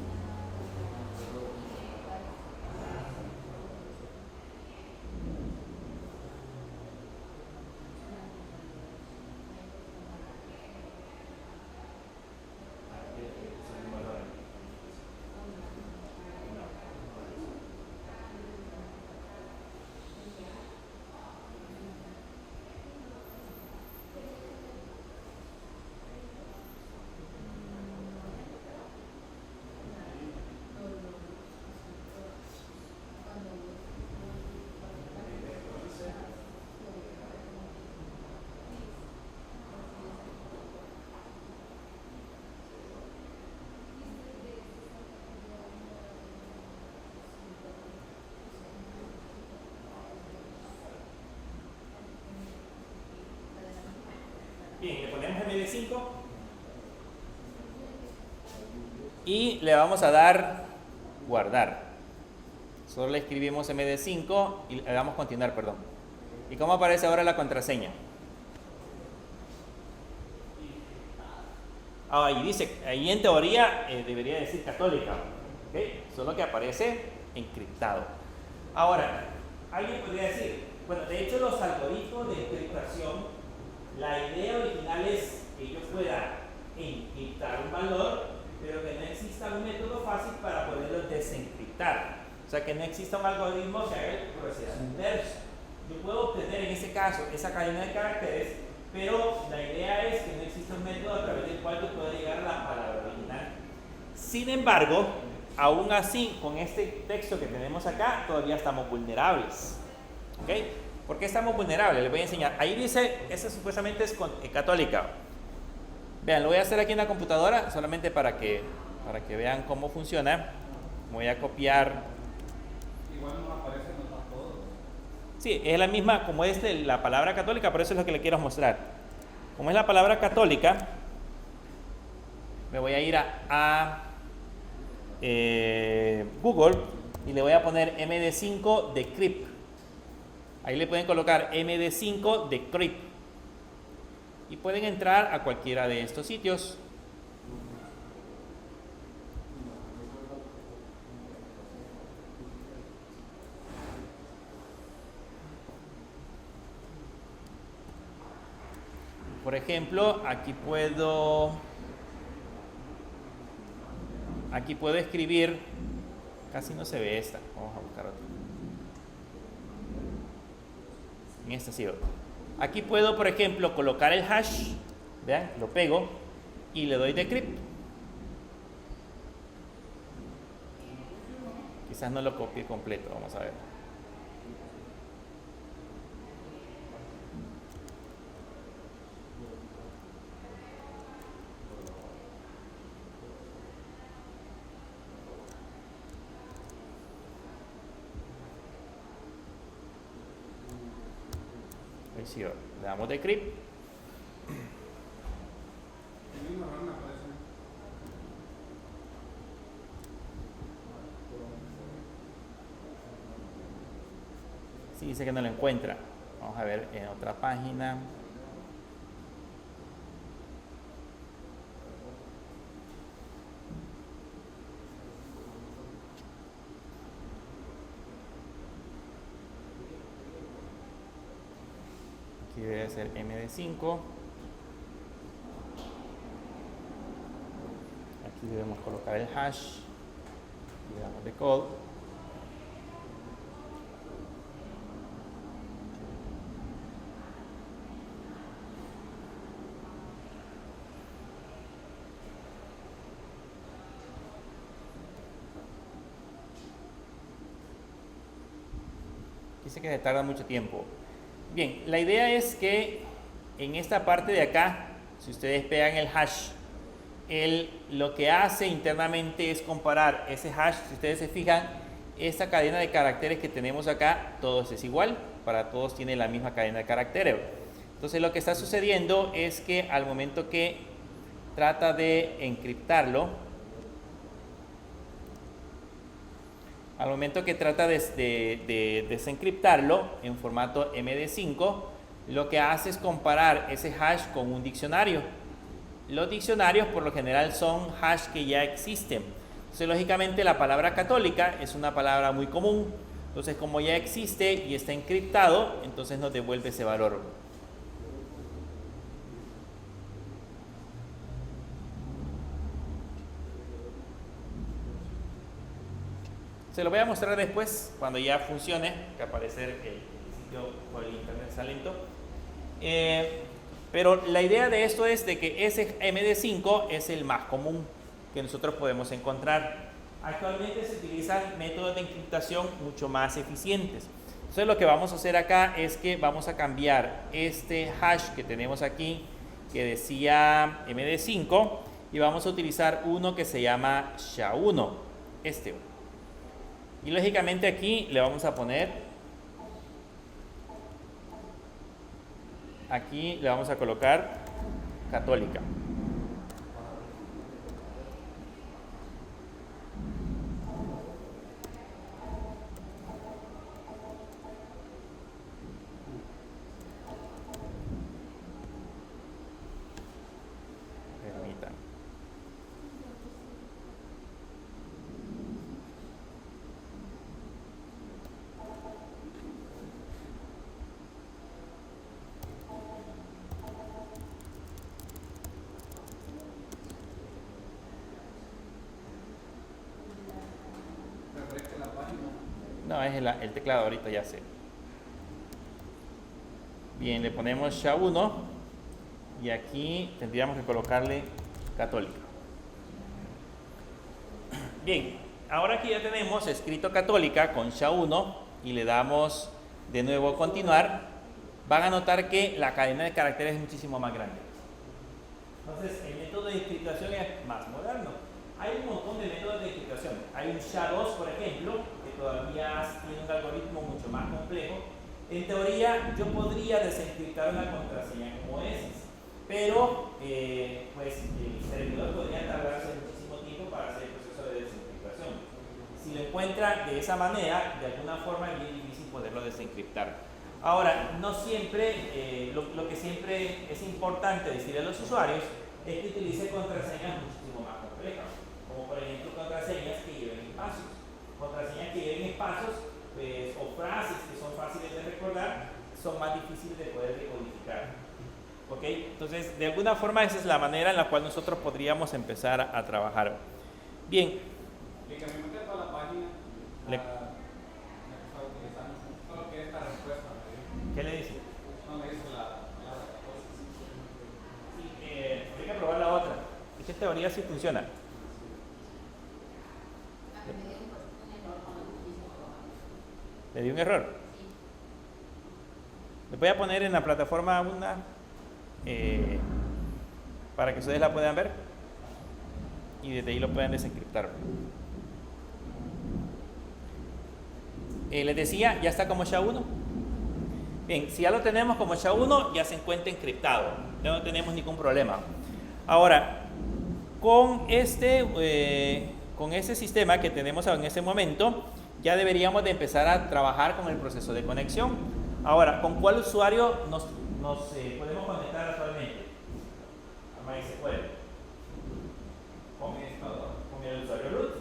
Bien, le ponemos MD5 y le vamos a dar guardar. Solo le escribimos MD5 y le damos continuar, perdón. ¿Y cómo aparece ahora la contraseña? Ahí dice, ahí en teoría debería decir católica, ¿okay? Solo que aparece encriptado. Ahora, alguien podría decir, bueno, de hecho los algoritmos de encriptación, la idea original es que yo pueda encriptar un valor, pero que no exista un método fácil para poderlo desencriptar. O sea, que no exista un algoritmo que haga el proceso inverso. Yo puedo obtener en ese caso esa cadena de caracteres, pero la idea es que no exista un método a través del cual yo pueda llegar a la palabra original. Sin embargo, aún así, con este texto que tenemos acá, todavía estamos vulnerables. ¿Ok? ¿Por qué estamos vulnerables? Les voy a enseñar. Ahí dice, esa supuestamente es católica. Vean, lo voy a hacer aquí en la computadora, solamente para que vean cómo funciona. Voy a copiar. Igual nos aparece en los todos. Sí, es la misma, como es la palabra católica, por eso es lo que le quiero mostrar. Como es la palabra católica, me voy a ir a Google y le voy a poner MD5 decrypt. Ahí le pueden colocar MD5 decrypt y pueden entrar a cualquiera de estos sitios. por ejemplo, aquí puedo escribir, casi no se ve esta, vamos a buscar otra. En esta sí. Aquí puedo, por ejemplo, colocar el hash, vean, lo pego y le doy decrypt. Quizás no lo copie completo, vamos a ver. Sí, le damos decrypt. Sí, dice que no lo encuentra. Vamos a ver en otra página. Aquí debe ser MD5. Aquí debemos colocar el hash. Le damos decode. Dice que se tarda mucho tiempo. Bien, la idea es que en esta parte de acá, si ustedes pegan el hash, lo que hace internamente es comparar ese hash. Si ustedes se fijan, esta cadena de caracteres que tenemos acá, todos es igual, para todos tiene la misma cadena de caracteres. Entonces lo que está sucediendo es que al momento que trata de encriptarlo, desencriptarlo en formato MD5, lo que hace es comparar ese hash con un diccionario. Los diccionarios por lo general son hash que ya existen. Entonces, lógicamente, la palabra católica es una palabra muy común. Entonces, como ya existe y está encriptado, entonces nos devuelve ese valor. Se lo voy a mostrar después, cuando ya funcione, que aparecer el sitio por el internet está lento. Pero la idea de esto es de que ese MD5 es el más común que nosotros podemos encontrar. Actualmente se utilizan métodos de encriptación mucho más eficientes. Entonces lo que vamos a hacer acá es que vamos a cambiar este hash que tenemos aquí, que decía MD5, y vamos a utilizar uno que se llama SHA-1, este. Y lógicamente aquí le vamos a poner, aquí le vamos a colocar católica. Permitan. No, es el teclado, ahorita ya sé. Bien, le ponemos SHA-1 y aquí tendríamos que colocarle católica. Bien, ahora que ya tenemos escrito católica con SHA-1 y le damos de nuevo a continuar, van a notar que la cadena de caracteres es muchísimo más grande. Entonces, el método de encriptación es más moderno. Hay un montón de métodos de encriptación. Hay un SHA-2, por ejemplo, que todavía tiene un algoritmo mucho más complejo. En teoría, yo podría desencriptar una contraseña como esa, pero pues el servidor podría tardarse muchísimo tiempo para hacer el proceso de desencriptación. Si lo encuentra de esa manera, de alguna forma es bien difícil poderlo desencriptar. Ahora, no siempre, lo que siempre es importante decirle a los usuarios es que utilice contraseñas muchísimo más complejas, como por ejemplo contraseñas que lleven espacios. Contraseñas que lleven espacios pues, o frases que son fáciles de recordar son más difíciles de poder decodificar. ¿Ok? Entonces, de alguna forma esa es la manera en la cual nosotros podríamos empezar a trabajar. Bien. Y que me mete a toda la página, Le- la que está utilizando, solo que esta respuesta me dio. ¿Qué le dice? No me dice la palabra 14. Sí, hay que probar la otra. Es que en teoría sí funciona. ¿Le dio un error? Les voy a poner en la plataforma una para que ustedes la puedan ver y desde ahí lo puedan desencriptar. Les decía, ya está como SHA-1. Bien, si ya lo tenemos como SHA-1, ya se encuentra encriptado. No tenemos ningún problema. Ahora, con este sistema que tenemos en este momento, ya deberíamos de empezar a trabajar con el proceso de conexión. Ahora, ¿con cuál usuario nos podemos conectar actualmente? A MySQL. Con el usuario root.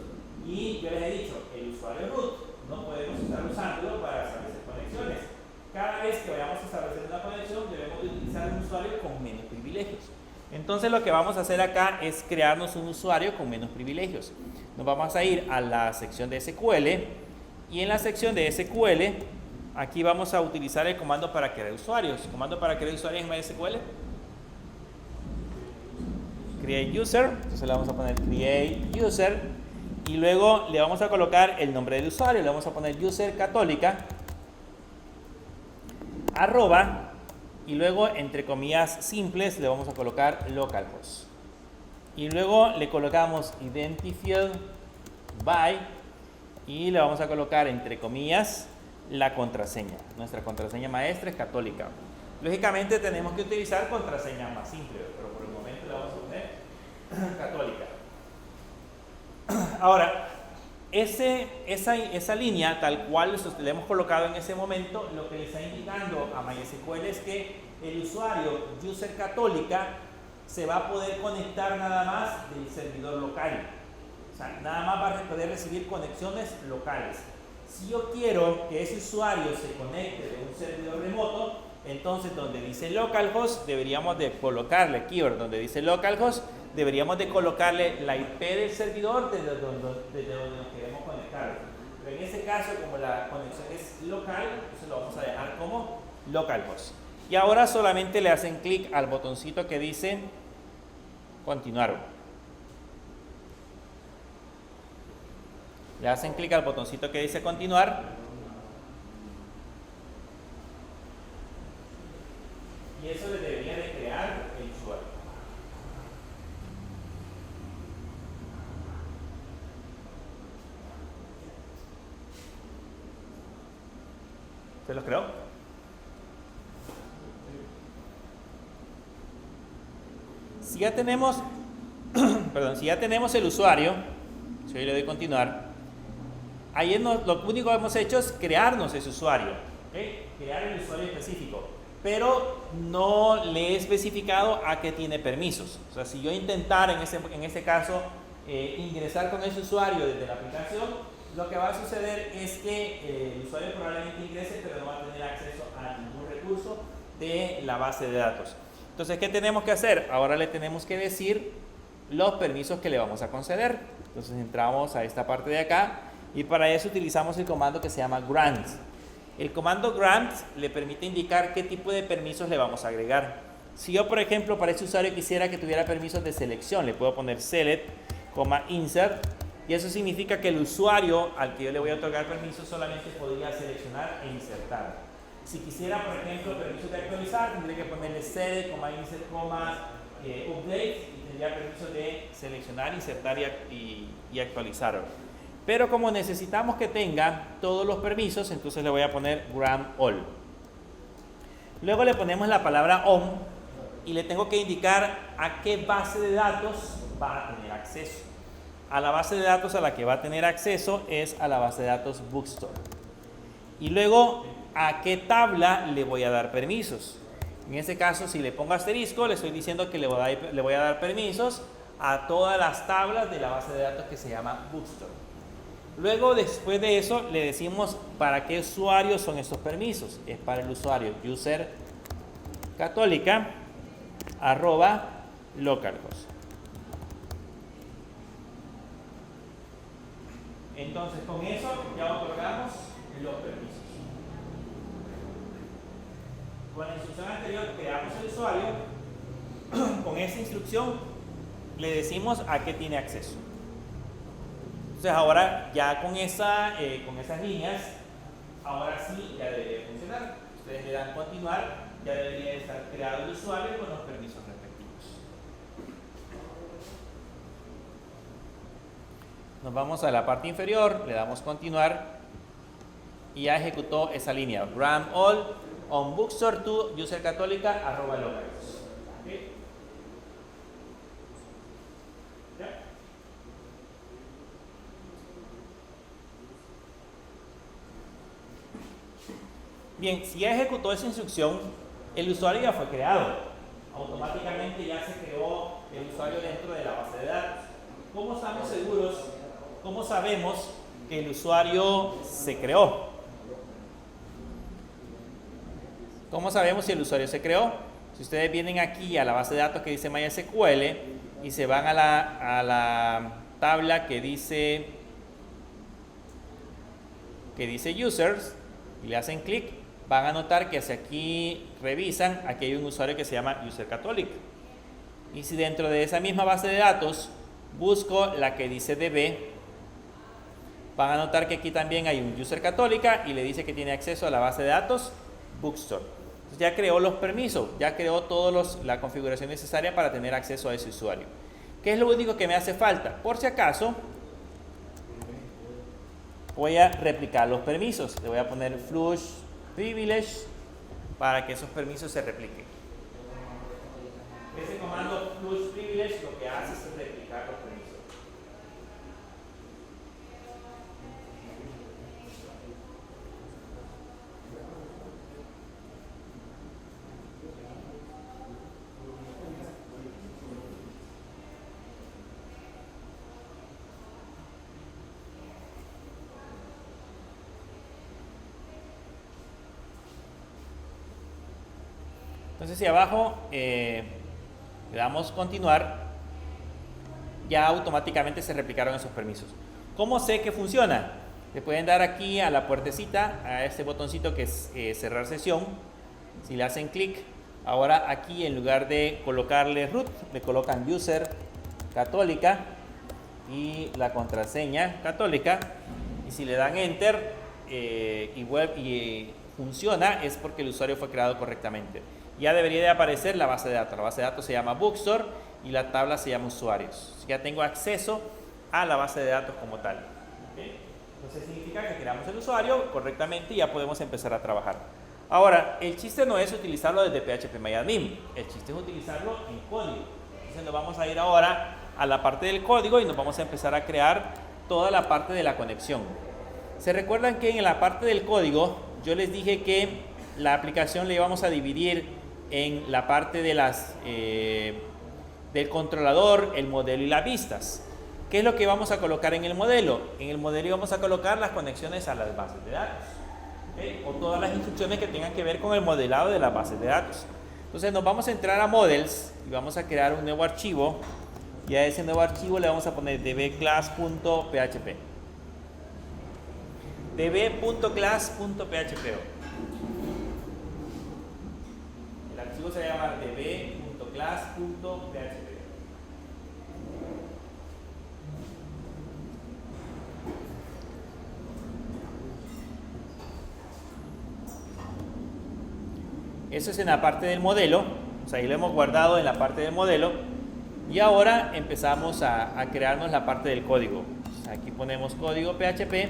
Y yo les he dicho, el usuario root no podemos estar usándolo para establecer conexiones. Cada vez que vayamos a establecer una conexión, debemos de utilizar un usuario con menos privilegios. Entonces lo que vamos a hacer acá es crearnos un usuario con menos privilegios. Nos vamos a ir a la sección de SQL y en la sección de SQL aquí vamos a utilizar el comando para crear usuarios. Comando para crear usuarios en MySQL. Create user. Entonces le vamos a poner create user y luego le vamos a colocar el nombre del usuario. Le vamos a poner user católica arroba y luego entre comillas simples le vamos a colocar localhost y luego le colocamos identified by y le vamos a colocar entre comillas la contraseña. Nuestra contraseña maestra es católica. Lógicamente tenemos que utilizar contraseña más simple, pero por el momento le vamos a poner católica. Ahora, esa línea tal cual le hemos colocado en ese momento, lo que le está indicando a MySQL es que el usuario user católica se va a poder conectar nada más del servidor local. O sea, nada más va a poder recibir conexiones locales. Si yo quiero que ese usuario se conecte de un servidor remoto, entonces donde dice localhost deberíamos de colocarle keyword, donde dice localhost deberíamos de colocarle la IP del servidor desde donde nos queremos conectar. Pero en este caso, como la conexión es local, entonces lo vamos a dejar como localhost. Y ahora solamente le hacen clic al botoncito que dice continuar. Le hacen clic al botoncito que dice continuar. Y eso le debería de crear el usuario. ¿Se los creó? Si ya tenemos, si ya tenemos el usuario, si yo le doy continuar, ahí lo único que hemos hecho es crearnos ese usuario, ¿okay? Crear el usuario específico, pero no le he especificado a qué tiene permisos. O sea, si yo intentara en ese caso ingresar con ese usuario desde la aplicación, lo que va a suceder es que el usuario probablemente ingrese, pero no va a tener acceso a ningún recurso de la base de datos. Entonces, ¿qué tenemos que hacer? Ahora le tenemos que decir los permisos que le vamos a conceder. Entonces entramos a esta parte de acá y para eso utilizamos el comando que se llama grant. El comando grant le permite indicar qué tipo de permisos le vamos a agregar. Si yo, por ejemplo, para este usuario quisiera que tuviera permisos de selección, le puedo poner select, insert, y eso significa que el usuario al que yo le voy a otorgar permisos solamente podría seleccionar e insertar. Si quisiera, por ejemplo, permisos de actualizar, tendría que ponerle select, insert, update, y tendría permiso de seleccionar, insertar y actualizar. Pero como necesitamos que tenga todos los permisos, entonces le voy a poner grant all. Luego le ponemos la palabra on y le tengo que indicar a qué base de datos va a tener acceso. A la base de datos a la que va a tener acceso es a la base de datos Bookstore. Y luego, ¿a qué tabla le voy a dar permisos? En este caso, si le pongo asterisco, le estoy diciendo que le voy a dar permisos a todas las tablas de la base de datos que se llama Bookstore. Luego, después de eso, le decimos para qué usuario son estos permisos. Es para el usuario user católica @localhost. Entonces con eso ya otorgamos los permisos. Con la instrucción anterior creamos el usuario. Con esa instrucción le decimos a qué tiene acceso. Entonces ahora ya con esas líneas, ahora sí ya debería funcionar. Ustedes le dan continuar, ya debería estar creado el usuario con los permisos respectivos. Nos vamos a la parte inferior, le damos continuar y ya ejecutó esa línea. Run all on bookstore to user católica @localhost. ¿Okay? ¿Ya? Bien, si ya ejecutó esa instrucción, el usuario ya fue creado. Automáticamente ya se creó el usuario dentro de la base de datos. ¿Cómo estamos seguros? ¿Cómo sabemos que el usuario se creó? ¿Cómo sabemos si el usuario se creó? Si ustedes vienen aquí a la base de datos que dice MySQL y se van a la tabla que dice users y le hacen clic, van a notar que hacia aquí revisan, aquí hay un usuario que se llama user catholic. Y si dentro de esa misma base de datos busco la que dice DB, van a notar que aquí también hay un user católica y le dice que tiene acceso a la base de datos bookstore. Entonces ya creó los permisos, ya creó toda la configuración necesaria para tener acceso a ese usuario. ¿Qué es lo único que me hace falta? Por si acaso, voy a replicar los permisos. Le voy a poner flush privilege para que esos permisos se repliquen. Ese comando flush privilege lo que hace es replicar los permisos. Entonces si abajo le damos continuar, ya automáticamente se replicaron esos permisos. ¿Cómo sé que funciona? Le pueden dar aquí a la puertecita, a este botoncito que es cerrar sesión. Si le hacen clic, ahora aquí en lugar de colocarle root, le colocan user católica y la contraseña católica. Y si le dan enter y funciona, es porque el usuario fue creado correctamente. Ya debería de aparecer la base de datos. La base de datos se llama bookstore y la tabla se llama usuarios. Ya tengo acceso a la base de datos como tal. ¿Okay? Entonces significa que creamos el usuario correctamente y ya podemos empezar a trabajar. Ahora, el chiste no es utilizarlo desde PHPMyAdmin. El chiste es utilizarlo en código. Entonces nos vamos a ir ahora a la parte del código y nos vamos a empezar a crear toda la parte de la conexión. ¿Se recuerdan que en la parte del código yo les dije que la aplicación la íbamos a dividir en la parte de del controlador, el modelo y las vistas? ¿Qué es lo que vamos a colocar en el modelo? En el modelo vamos a colocar las conexiones a las bases de datos, ¿okay? O todas las instrucciones que tengan que ver con el modelado de las bases de datos. Entonces nos vamos a entrar a models y vamos a crear un nuevo archivo y a ese nuevo archivo le vamos a poner dbclass.php db.class.php. El archivo se va a llamar db.class.php. Eso es en la parte del modelo, o sea, ahí lo hemos guardado en la parte del modelo y ahora empezamos a crearnos la parte del código. Aquí ponemos código PHP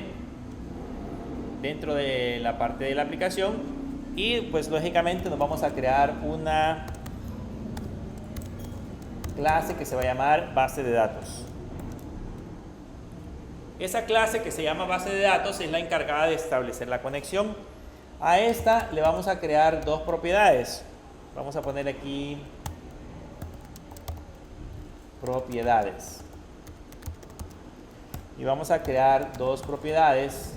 dentro de la parte de la aplicación. Y pues lógicamente nos vamos a crear una clase que se va a llamar base de datos. Esa clase que se llama base de datos es la encargada de establecer la conexión. A esta le vamos a crear dos propiedades. Vamos a poner aquí propiedades. Y vamos a crear dos propiedades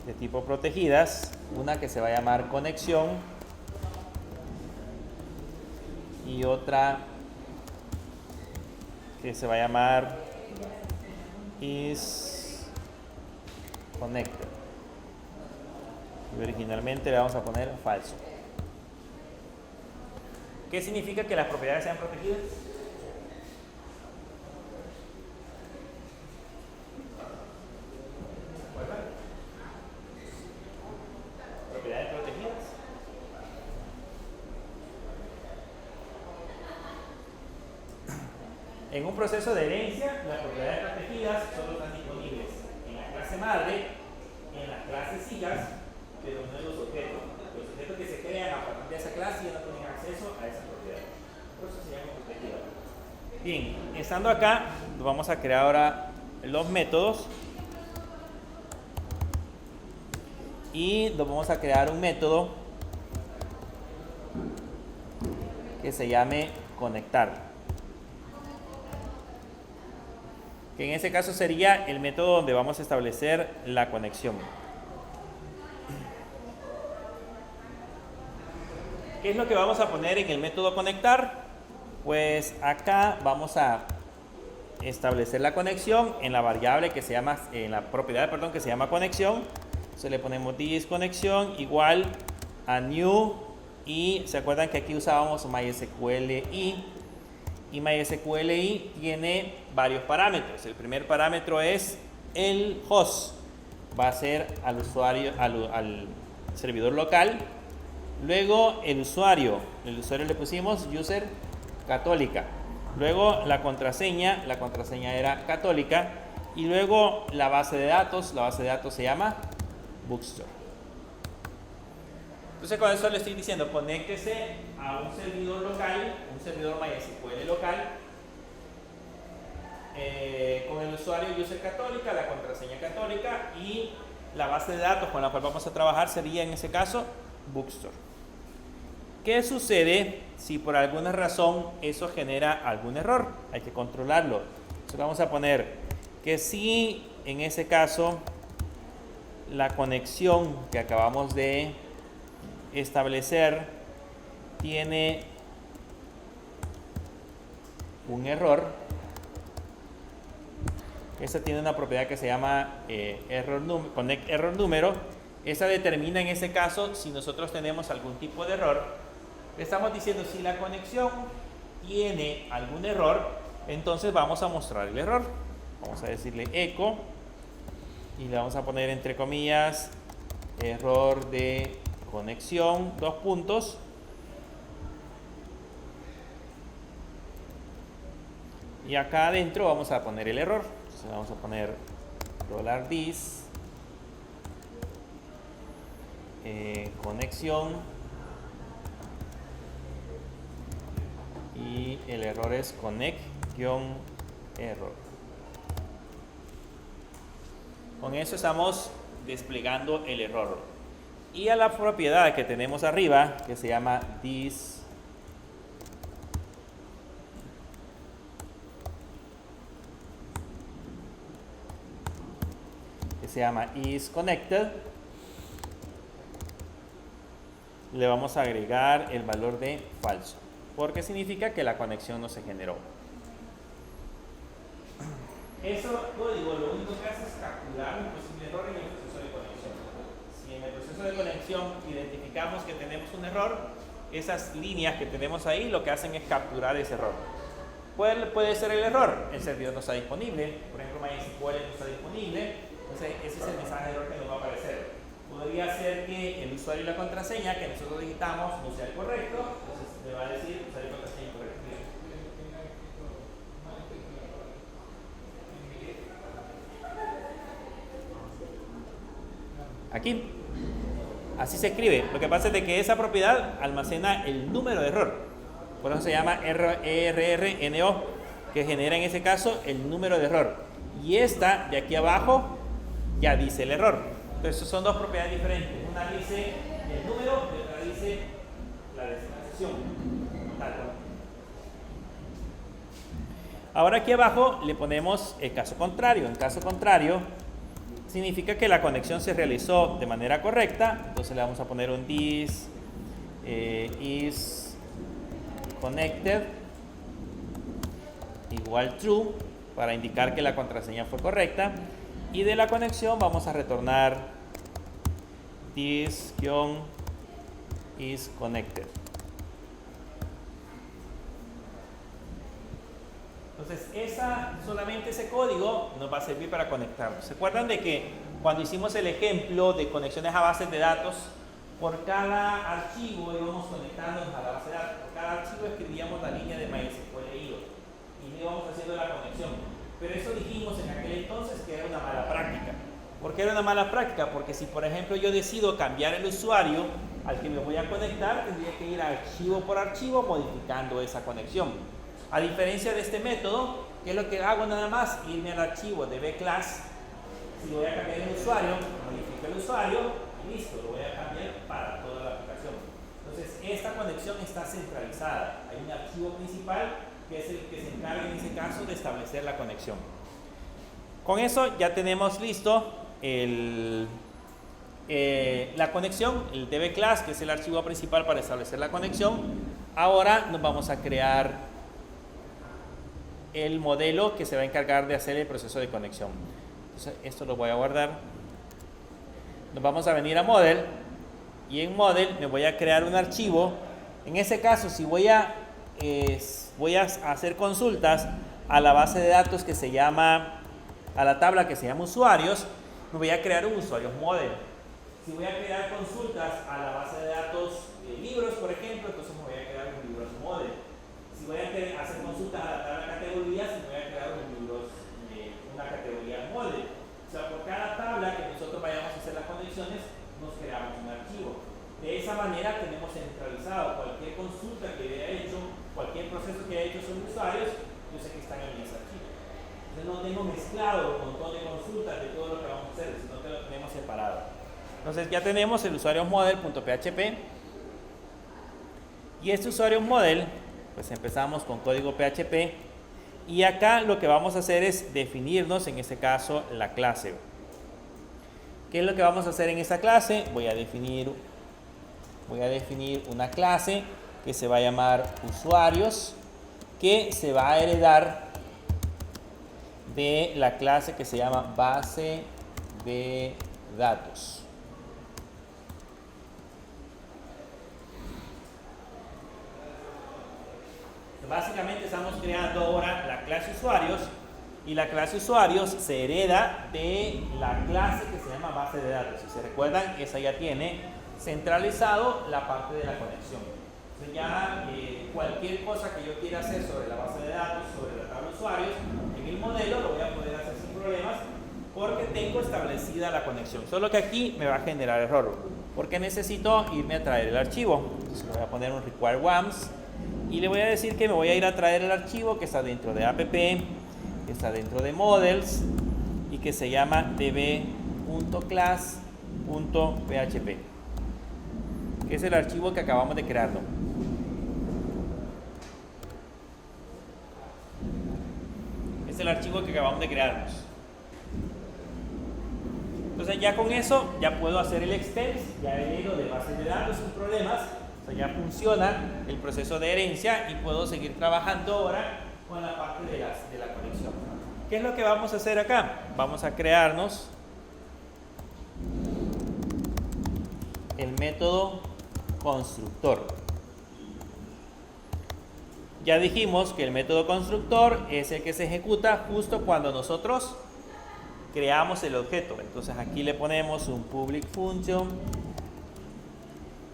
de tipo protegidas, una que se va a llamar conexión y otra que se va a llamar is connected. Y originalmente le vamos a poner falso. ¿Qué significa que las propiedades sean protegidas? Propiedades protegidas. En un proceso de herencia, las propiedades protegidas solo están disponibles en la clase madre, en las clases hijas, pero no en los objetos. Los objetos que se crean a partir de esa clase ya no tienen acceso a esas propiedades. Por eso se llama protegida. Bien, estando acá, vamos a crear ahora los métodos. Y nos vamos a crear un método que se llame conectar. Que en ese caso sería el método donde vamos a establecer la conexión. ¿Qué es lo que vamos a poner en el método conectar? Pues acá vamos a establecer la conexión en la variable que se llama, en la propiedad, perdón, que se llama conexión. Entonces le ponemos this conexión igual a new, y se acuerdan que aquí usábamos MySQLi, y MySQLi tiene varios parámetros. El primer parámetro es el host, va a ser al usuario, al servidor local. Luego el usuario le pusimos user católica. Luego la contraseña era católica. Y luego la base de datos se llama Bookstore. Entonces con eso le estoy diciendo, conéctese a un servidor local, un servidor MySQL local, con el usuario user católica, la contraseña católica, y la base de datos con la cual vamos a trabajar sería en ese caso Bookstore. ¿Qué sucede si por alguna razón eso genera algún error? Hay que controlarlo. Entonces vamos a poner que si en ese caso la conexión que acabamos de establecer tiene un error. Esta tiene una propiedad que se llama connect error número. Esa determina en ese caso si nosotros tenemos algún tipo de error. Estamos diciendo si la conexión tiene algún error, entonces vamos a mostrar el error. Vamos a decirle echo y le vamos a poner entre comillas error de conexión, 2 puntos. Y acá adentro vamos a poner el error. Entonces vamos a poner $this conexión, y el error es connect-error. Con eso estamos desplegando el error. Y a la propiedad que tenemos arriba, que se llama this is connected, le vamos a agregar el valor de falso, porque significa que la conexión no se generó. Eso código lo único que hace es capturar un posible error en el proceso de conexión. Si en el proceso de conexión identificamos que tenemos un error, esas líneas que tenemos ahí lo que hacen es capturar ese error. ¿Cuál puede ser el error? El servidor no está disponible, por ejemplo MySQL no está disponible, entonces ese es el mensaje de error que nos va a aparecer. Podría ser que el usuario y la contraseña que nosotros digitamos no sea el correcto, entonces me va a decir usuario y contraseña incorrecto. Aquí, así se escribe. Lo que pasa es de que esa propiedad almacena el número de error, por eso se llama ERRNO, que genera en ese caso el número de error. Y esta de aquí abajo ya dice el error. Entonces son dos propiedades diferentes. Una dice el número y otra dice la destination. Ahora aquí abajo le ponemos el caso contrario. En caso contrario significa que la conexión se realizó de manera correcta. Entonces le vamos a poner un this is connected igual true para indicar que la contraseña fue correcta, y de la conexión vamos a retornar this is connected. Entonces, solamente ese código nos va a servir para conectarnos. ¿Se acuerdan de que cuando hicimos el ejemplo de conexiones a bases de datos, por cada archivo íbamos conectándonos a la base de datos? Por cada archivo escribíamos la línea de MySQL y íbamos haciendo la conexión. Pero eso dijimos en aquel entonces que era una mala práctica. ¿Por qué era una mala práctica? Porque si, por ejemplo, yo decido cambiar el usuario al que me voy a conectar, tendría que ir archivo por archivo modificando esa conexión. A diferencia de este método, que es lo que hago nada más, irme al archivo de bclass. Si voy a cambiar el usuario, modifico el usuario y listo, lo voy a cambiar para toda la aplicación. Entonces, esta conexión está centralizada. Hay un archivo principal que es el que se encarga en ese caso de establecer la conexión. Con eso ya tenemos listo la conexión, el dbclass, que es el archivo principal para establecer la conexión. Ahora nos vamos a crear el modelo que se va a encargar de hacer el proceso de conexión. Entonces, esto lo voy a guardar. Nos vamos a venir a Model, y en Model me voy a crear un archivo. En ese caso, si voy a hacer consultas a la base de datos que se llama, a la tabla que se llama usuarios, me voy a crear un usuarios Model. Si voy a crear consultas a la base de datos de libros, por ejemplo, entonces me voy a crear un libros Model. Si voy a hacer consultas a la tabla de categorías, me voy a crear una categoría Model. O sea, por cada tabla que nosotros vayamos a hacer las conexiones, nos creamos un archivo. De esa manera tenemos centralizado cualquier consulta que haya hecho, cualquier proceso que haya hecho sobre usuarios, yo sé que están en ese archivo. Entonces no tengo mezclado un montón de consultas de todo lo que vamos a hacer, sino que lo tenemos separado. Entonces ya tenemos el usuario model.php, y este usuario model, pues empezamos con código PHP, y acá lo que vamos a hacer es definirnos, en este caso, la clase. ¿Qué es lo que vamos a hacer en esta clase? Voy a definir una clase que se va a llamar usuarios, que se va a heredar de la clase que se llama base de datos. Básicamente estamos creando ahora la clase usuarios, y la clase usuarios se hereda de la clase que se llama base de datos. Si se recuerdan, esa ya tiene centralizado la parte de la conexión. Entonces ya cualquier cosa que yo quiera hacer sobre la base de datos, sobre la tabla de usuarios, en el modelo lo voy a poder hacer sin problemas porque tengo establecida la conexión. Solo que aquí me va a generar error porque necesito irme a traer el archivo. Entonces voy a poner un require once y le voy a decir que me voy a ir a traer el archivo que está dentro de app, que está dentro de models y que se llama db.class.php, que es el archivo que acabamos de crear, ¿no? Es el archivo que acabamos de crearnos. Entonces ya con eso ya puedo hacer el extends, ya he ido de bases de datos sin problemas. O sea, ya funciona el proceso de herencia y puedo seguir trabajando ahora con la parte de la conexión. ¿Qué es lo que vamos a hacer acá? Vamos a crearnos el método constructor. Ya dijimos que el método constructor es el que se ejecuta justo cuando nosotros creamos el objeto. Entonces aquí le ponemos un public function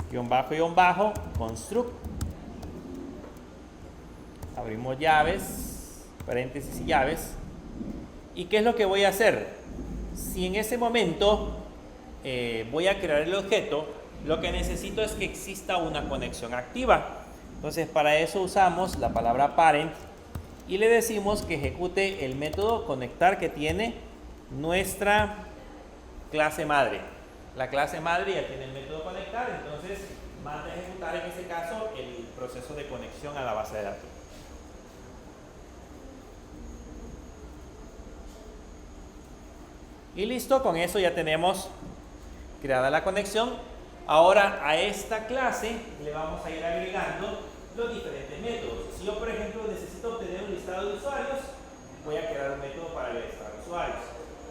_construct, abrimos llaves, paréntesis y llaves. ¿Y qué es lo que voy a hacer? Si en ese momento voy a crear el objeto, lo que necesito es que exista una conexión activa. Entonces para eso usamos la palabra parent y le decimos que ejecute el método conectar que tiene nuestra clase madre. La clase madre ya tiene el método conectar, entonces manda a ejecutar en este caso el proceso de conexión a la base de datos. Y listo, con eso ya tenemos creada la conexión. Ahora a esta clase le vamos a ir agregando los diferentes métodos. Si yo, por ejemplo, necesito obtener un listado de usuarios, voy a crear un método para el listado de usuarios.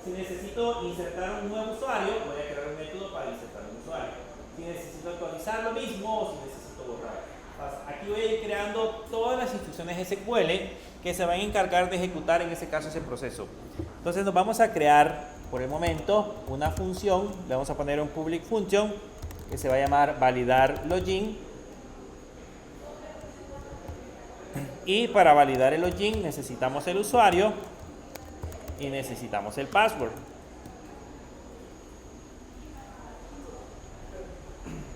Si necesito insertar un nuevo usuario, voy a crear un método para insertar un usuario. Si necesito actualizar lo mismo o si necesito borrar. Aquí voy a ir creando todas las instrucciones SQL que se van a encargar de ejecutar en ese caso ese proceso. Entonces nos vamos a crear por el momento una función, le vamos a poner un public function que se va a llamar validar login. Y para validar el login necesitamos el usuario y necesitamos el password.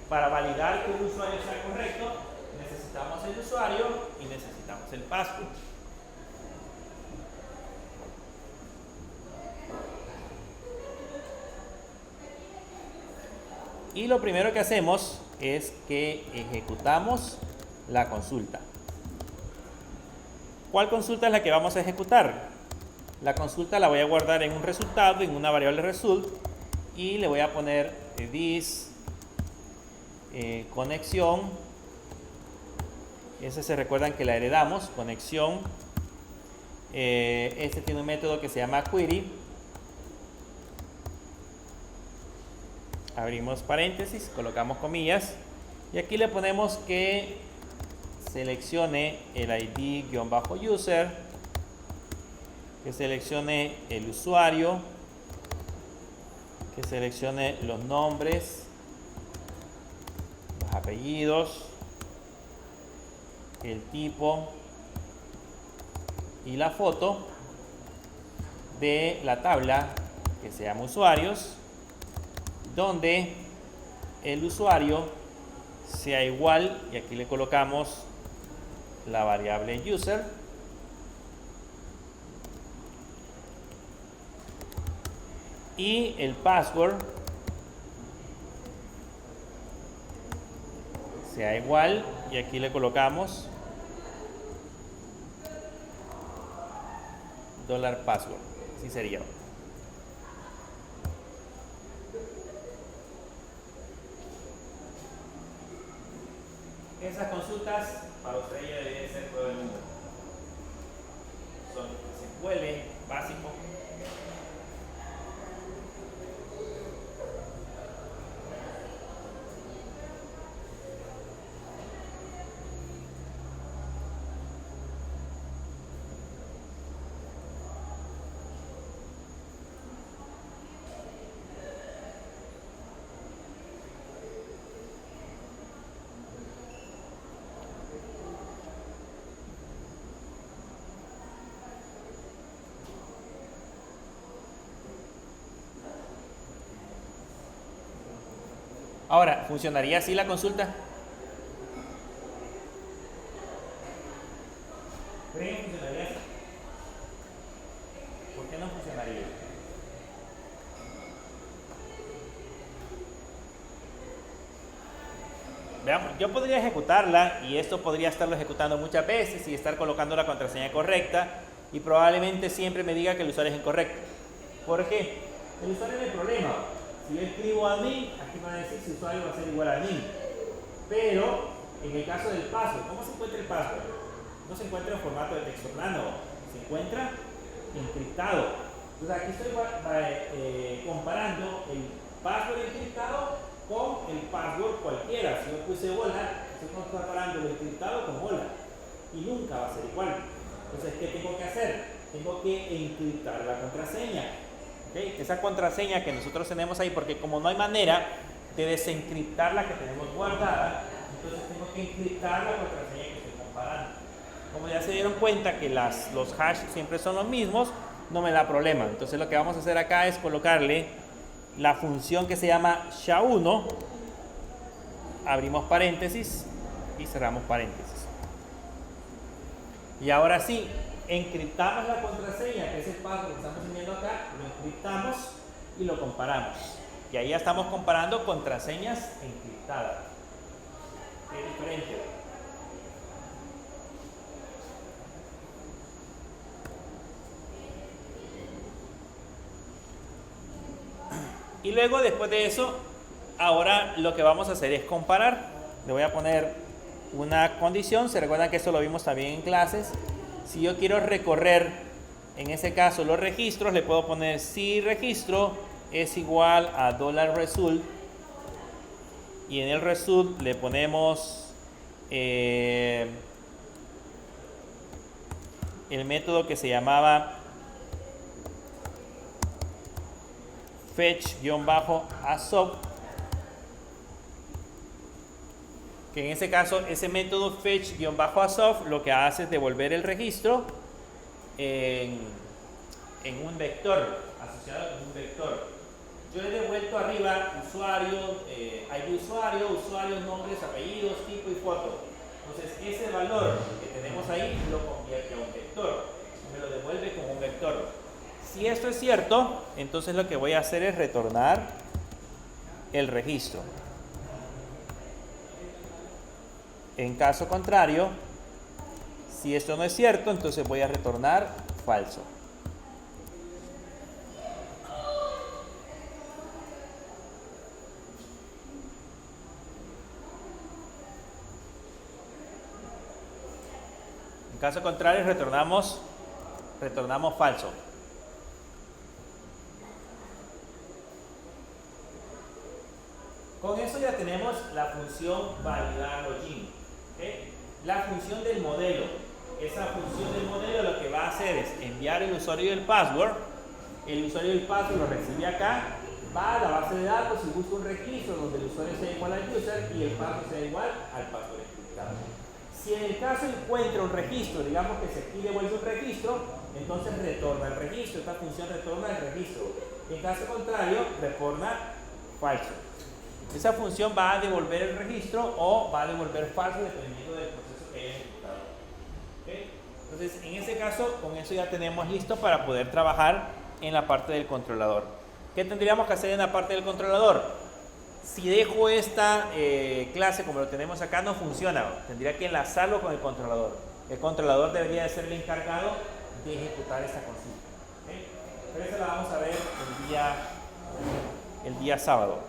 Para validar que el usuario sea correcto, necesitamos el usuario y necesitamos el password. Y lo primero que hacemos es que ejecutamos la consulta. ¿Cuál consulta es la que vamos a ejecutar? La consulta la voy a guardar en un resultado, en una variable result, y le voy a poner this conexión. Ese se recuerdan que la heredamos, conexión. Este tiene un método que se llama query. Abrimos paréntesis, colocamos comillas y aquí le ponemos que seleccione el ID-user, que seleccione el usuario, que seleccione los nombres, los apellidos, el tipo y la foto de la tabla que se llama usuarios, donde el usuario sea igual, y aquí le colocamos la variable user, y el password sea igual, y aquí le colocamos $password, así sería. Esas consultas para ustedes ya deberían ser todo el mundo. Son SQL básico. Ahora, ¿funcionaría así la consulta? ¿Creen que funcionaría así? ¿Por qué no funcionaría? Veamos, yo podría ejecutarla y esto podría estarlo ejecutando muchas veces y estar colocando la contraseña correcta y probablemente siempre me diga que el usuario es incorrecto. ¿Por qué? El usuario no hay problema. Si yo escribo admin, aquí va a decir si el usuario va a ser igual a admin. Pero, en el caso del password, ¿cómo se encuentra el password? No se encuentra en formato de texto plano, se encuentra encriptado. Entonces aquí estoy comparando el password encriptado con el password cualquiera. Si yo puse hola, estoy comparando el encriptado con hola. Y nunca va a ser igual. Entonces, ¿qué tengo que hacer? Tengo que encriptar la contraseña. ¿Okay? Esa contraseña que nosotros tenemos ahí, porque como no hay manera de desencriptar la que tenemos guardada, entonces tengo que encriptar la contraseña que estoy comparando. Como ya se dieron cuenta que los hashes siempre son los mismos, no me da problema. Entonces lo que vamos a hacer acá es colocarle la función que se llama SHA-1, abrimos paréntesis y cerramos paréntesis. Y ahora sí, encriptamos la contraseña, que es el password que estamos viendo acá, lo encriptamos y lo comparamos. Y ahí ya estamos comparando contraseñas encriptadas. Es diferente. Y luego, después de eso, ahora lo que vamos a hacer es comparar. Le voy a poner una condición. Se recuerdan que esto lo vimos también en clases. Si yo quiero recorrer, en ese caso, los registros, le puedo poner si registro es igual a $result, y en el result le ponemos el método que se llamaba fetch-assoc, que en ese caso ese método fetch-assoc lo que hace es devolver el registro en un vector, asociado con un vector. Yo he devuelto arriba usuario, ID usuarios, nombres, apellidos, tipo y foto. Entonces ese valor que tenemos ahí lo convierte a un vector, me lo devuelve como un vector. Si esto es cierto, entonces lo que voy a hacer es retornar el registro. En caso contrario, si esto no es cierto, entonces voy a retornar falso. En caso contrario, retornamos falso. Con eso ya tenemos la función validar login. ¿Okay? La función del modelo. Esa función del modelo lo que va a hacer es enviar el usuario y el password. El usuario y el password lo recibe acá. Va a la base de datos y busca un registro donde el usuario sea igual al user y el password sea igual al password encriptado. Si en el caso encuentra un registro, digamos que se aquí devuelve un registro, entonces retorna el registro. Esta función retorna el registro. En caso contrario, retorna falso. Esa función va a devolver el registro o va a devolver falso dependiendo del proceso que haya ejecutado. ¿Okay? Entonces, en ese caso, con eso ya tenemos listo para poder trabajar en la parte del controlador. ¿Qué tendríamos que hacer en la parte del controlador? Si dejo esta clase como lo tenemos acá, no funciona. Tendría que enlazarlo con el controlador. El controlador debería de ser el encargado de ejecutar esta consulta. ¿Okay? Pero eso la vamos a ver el día sábado.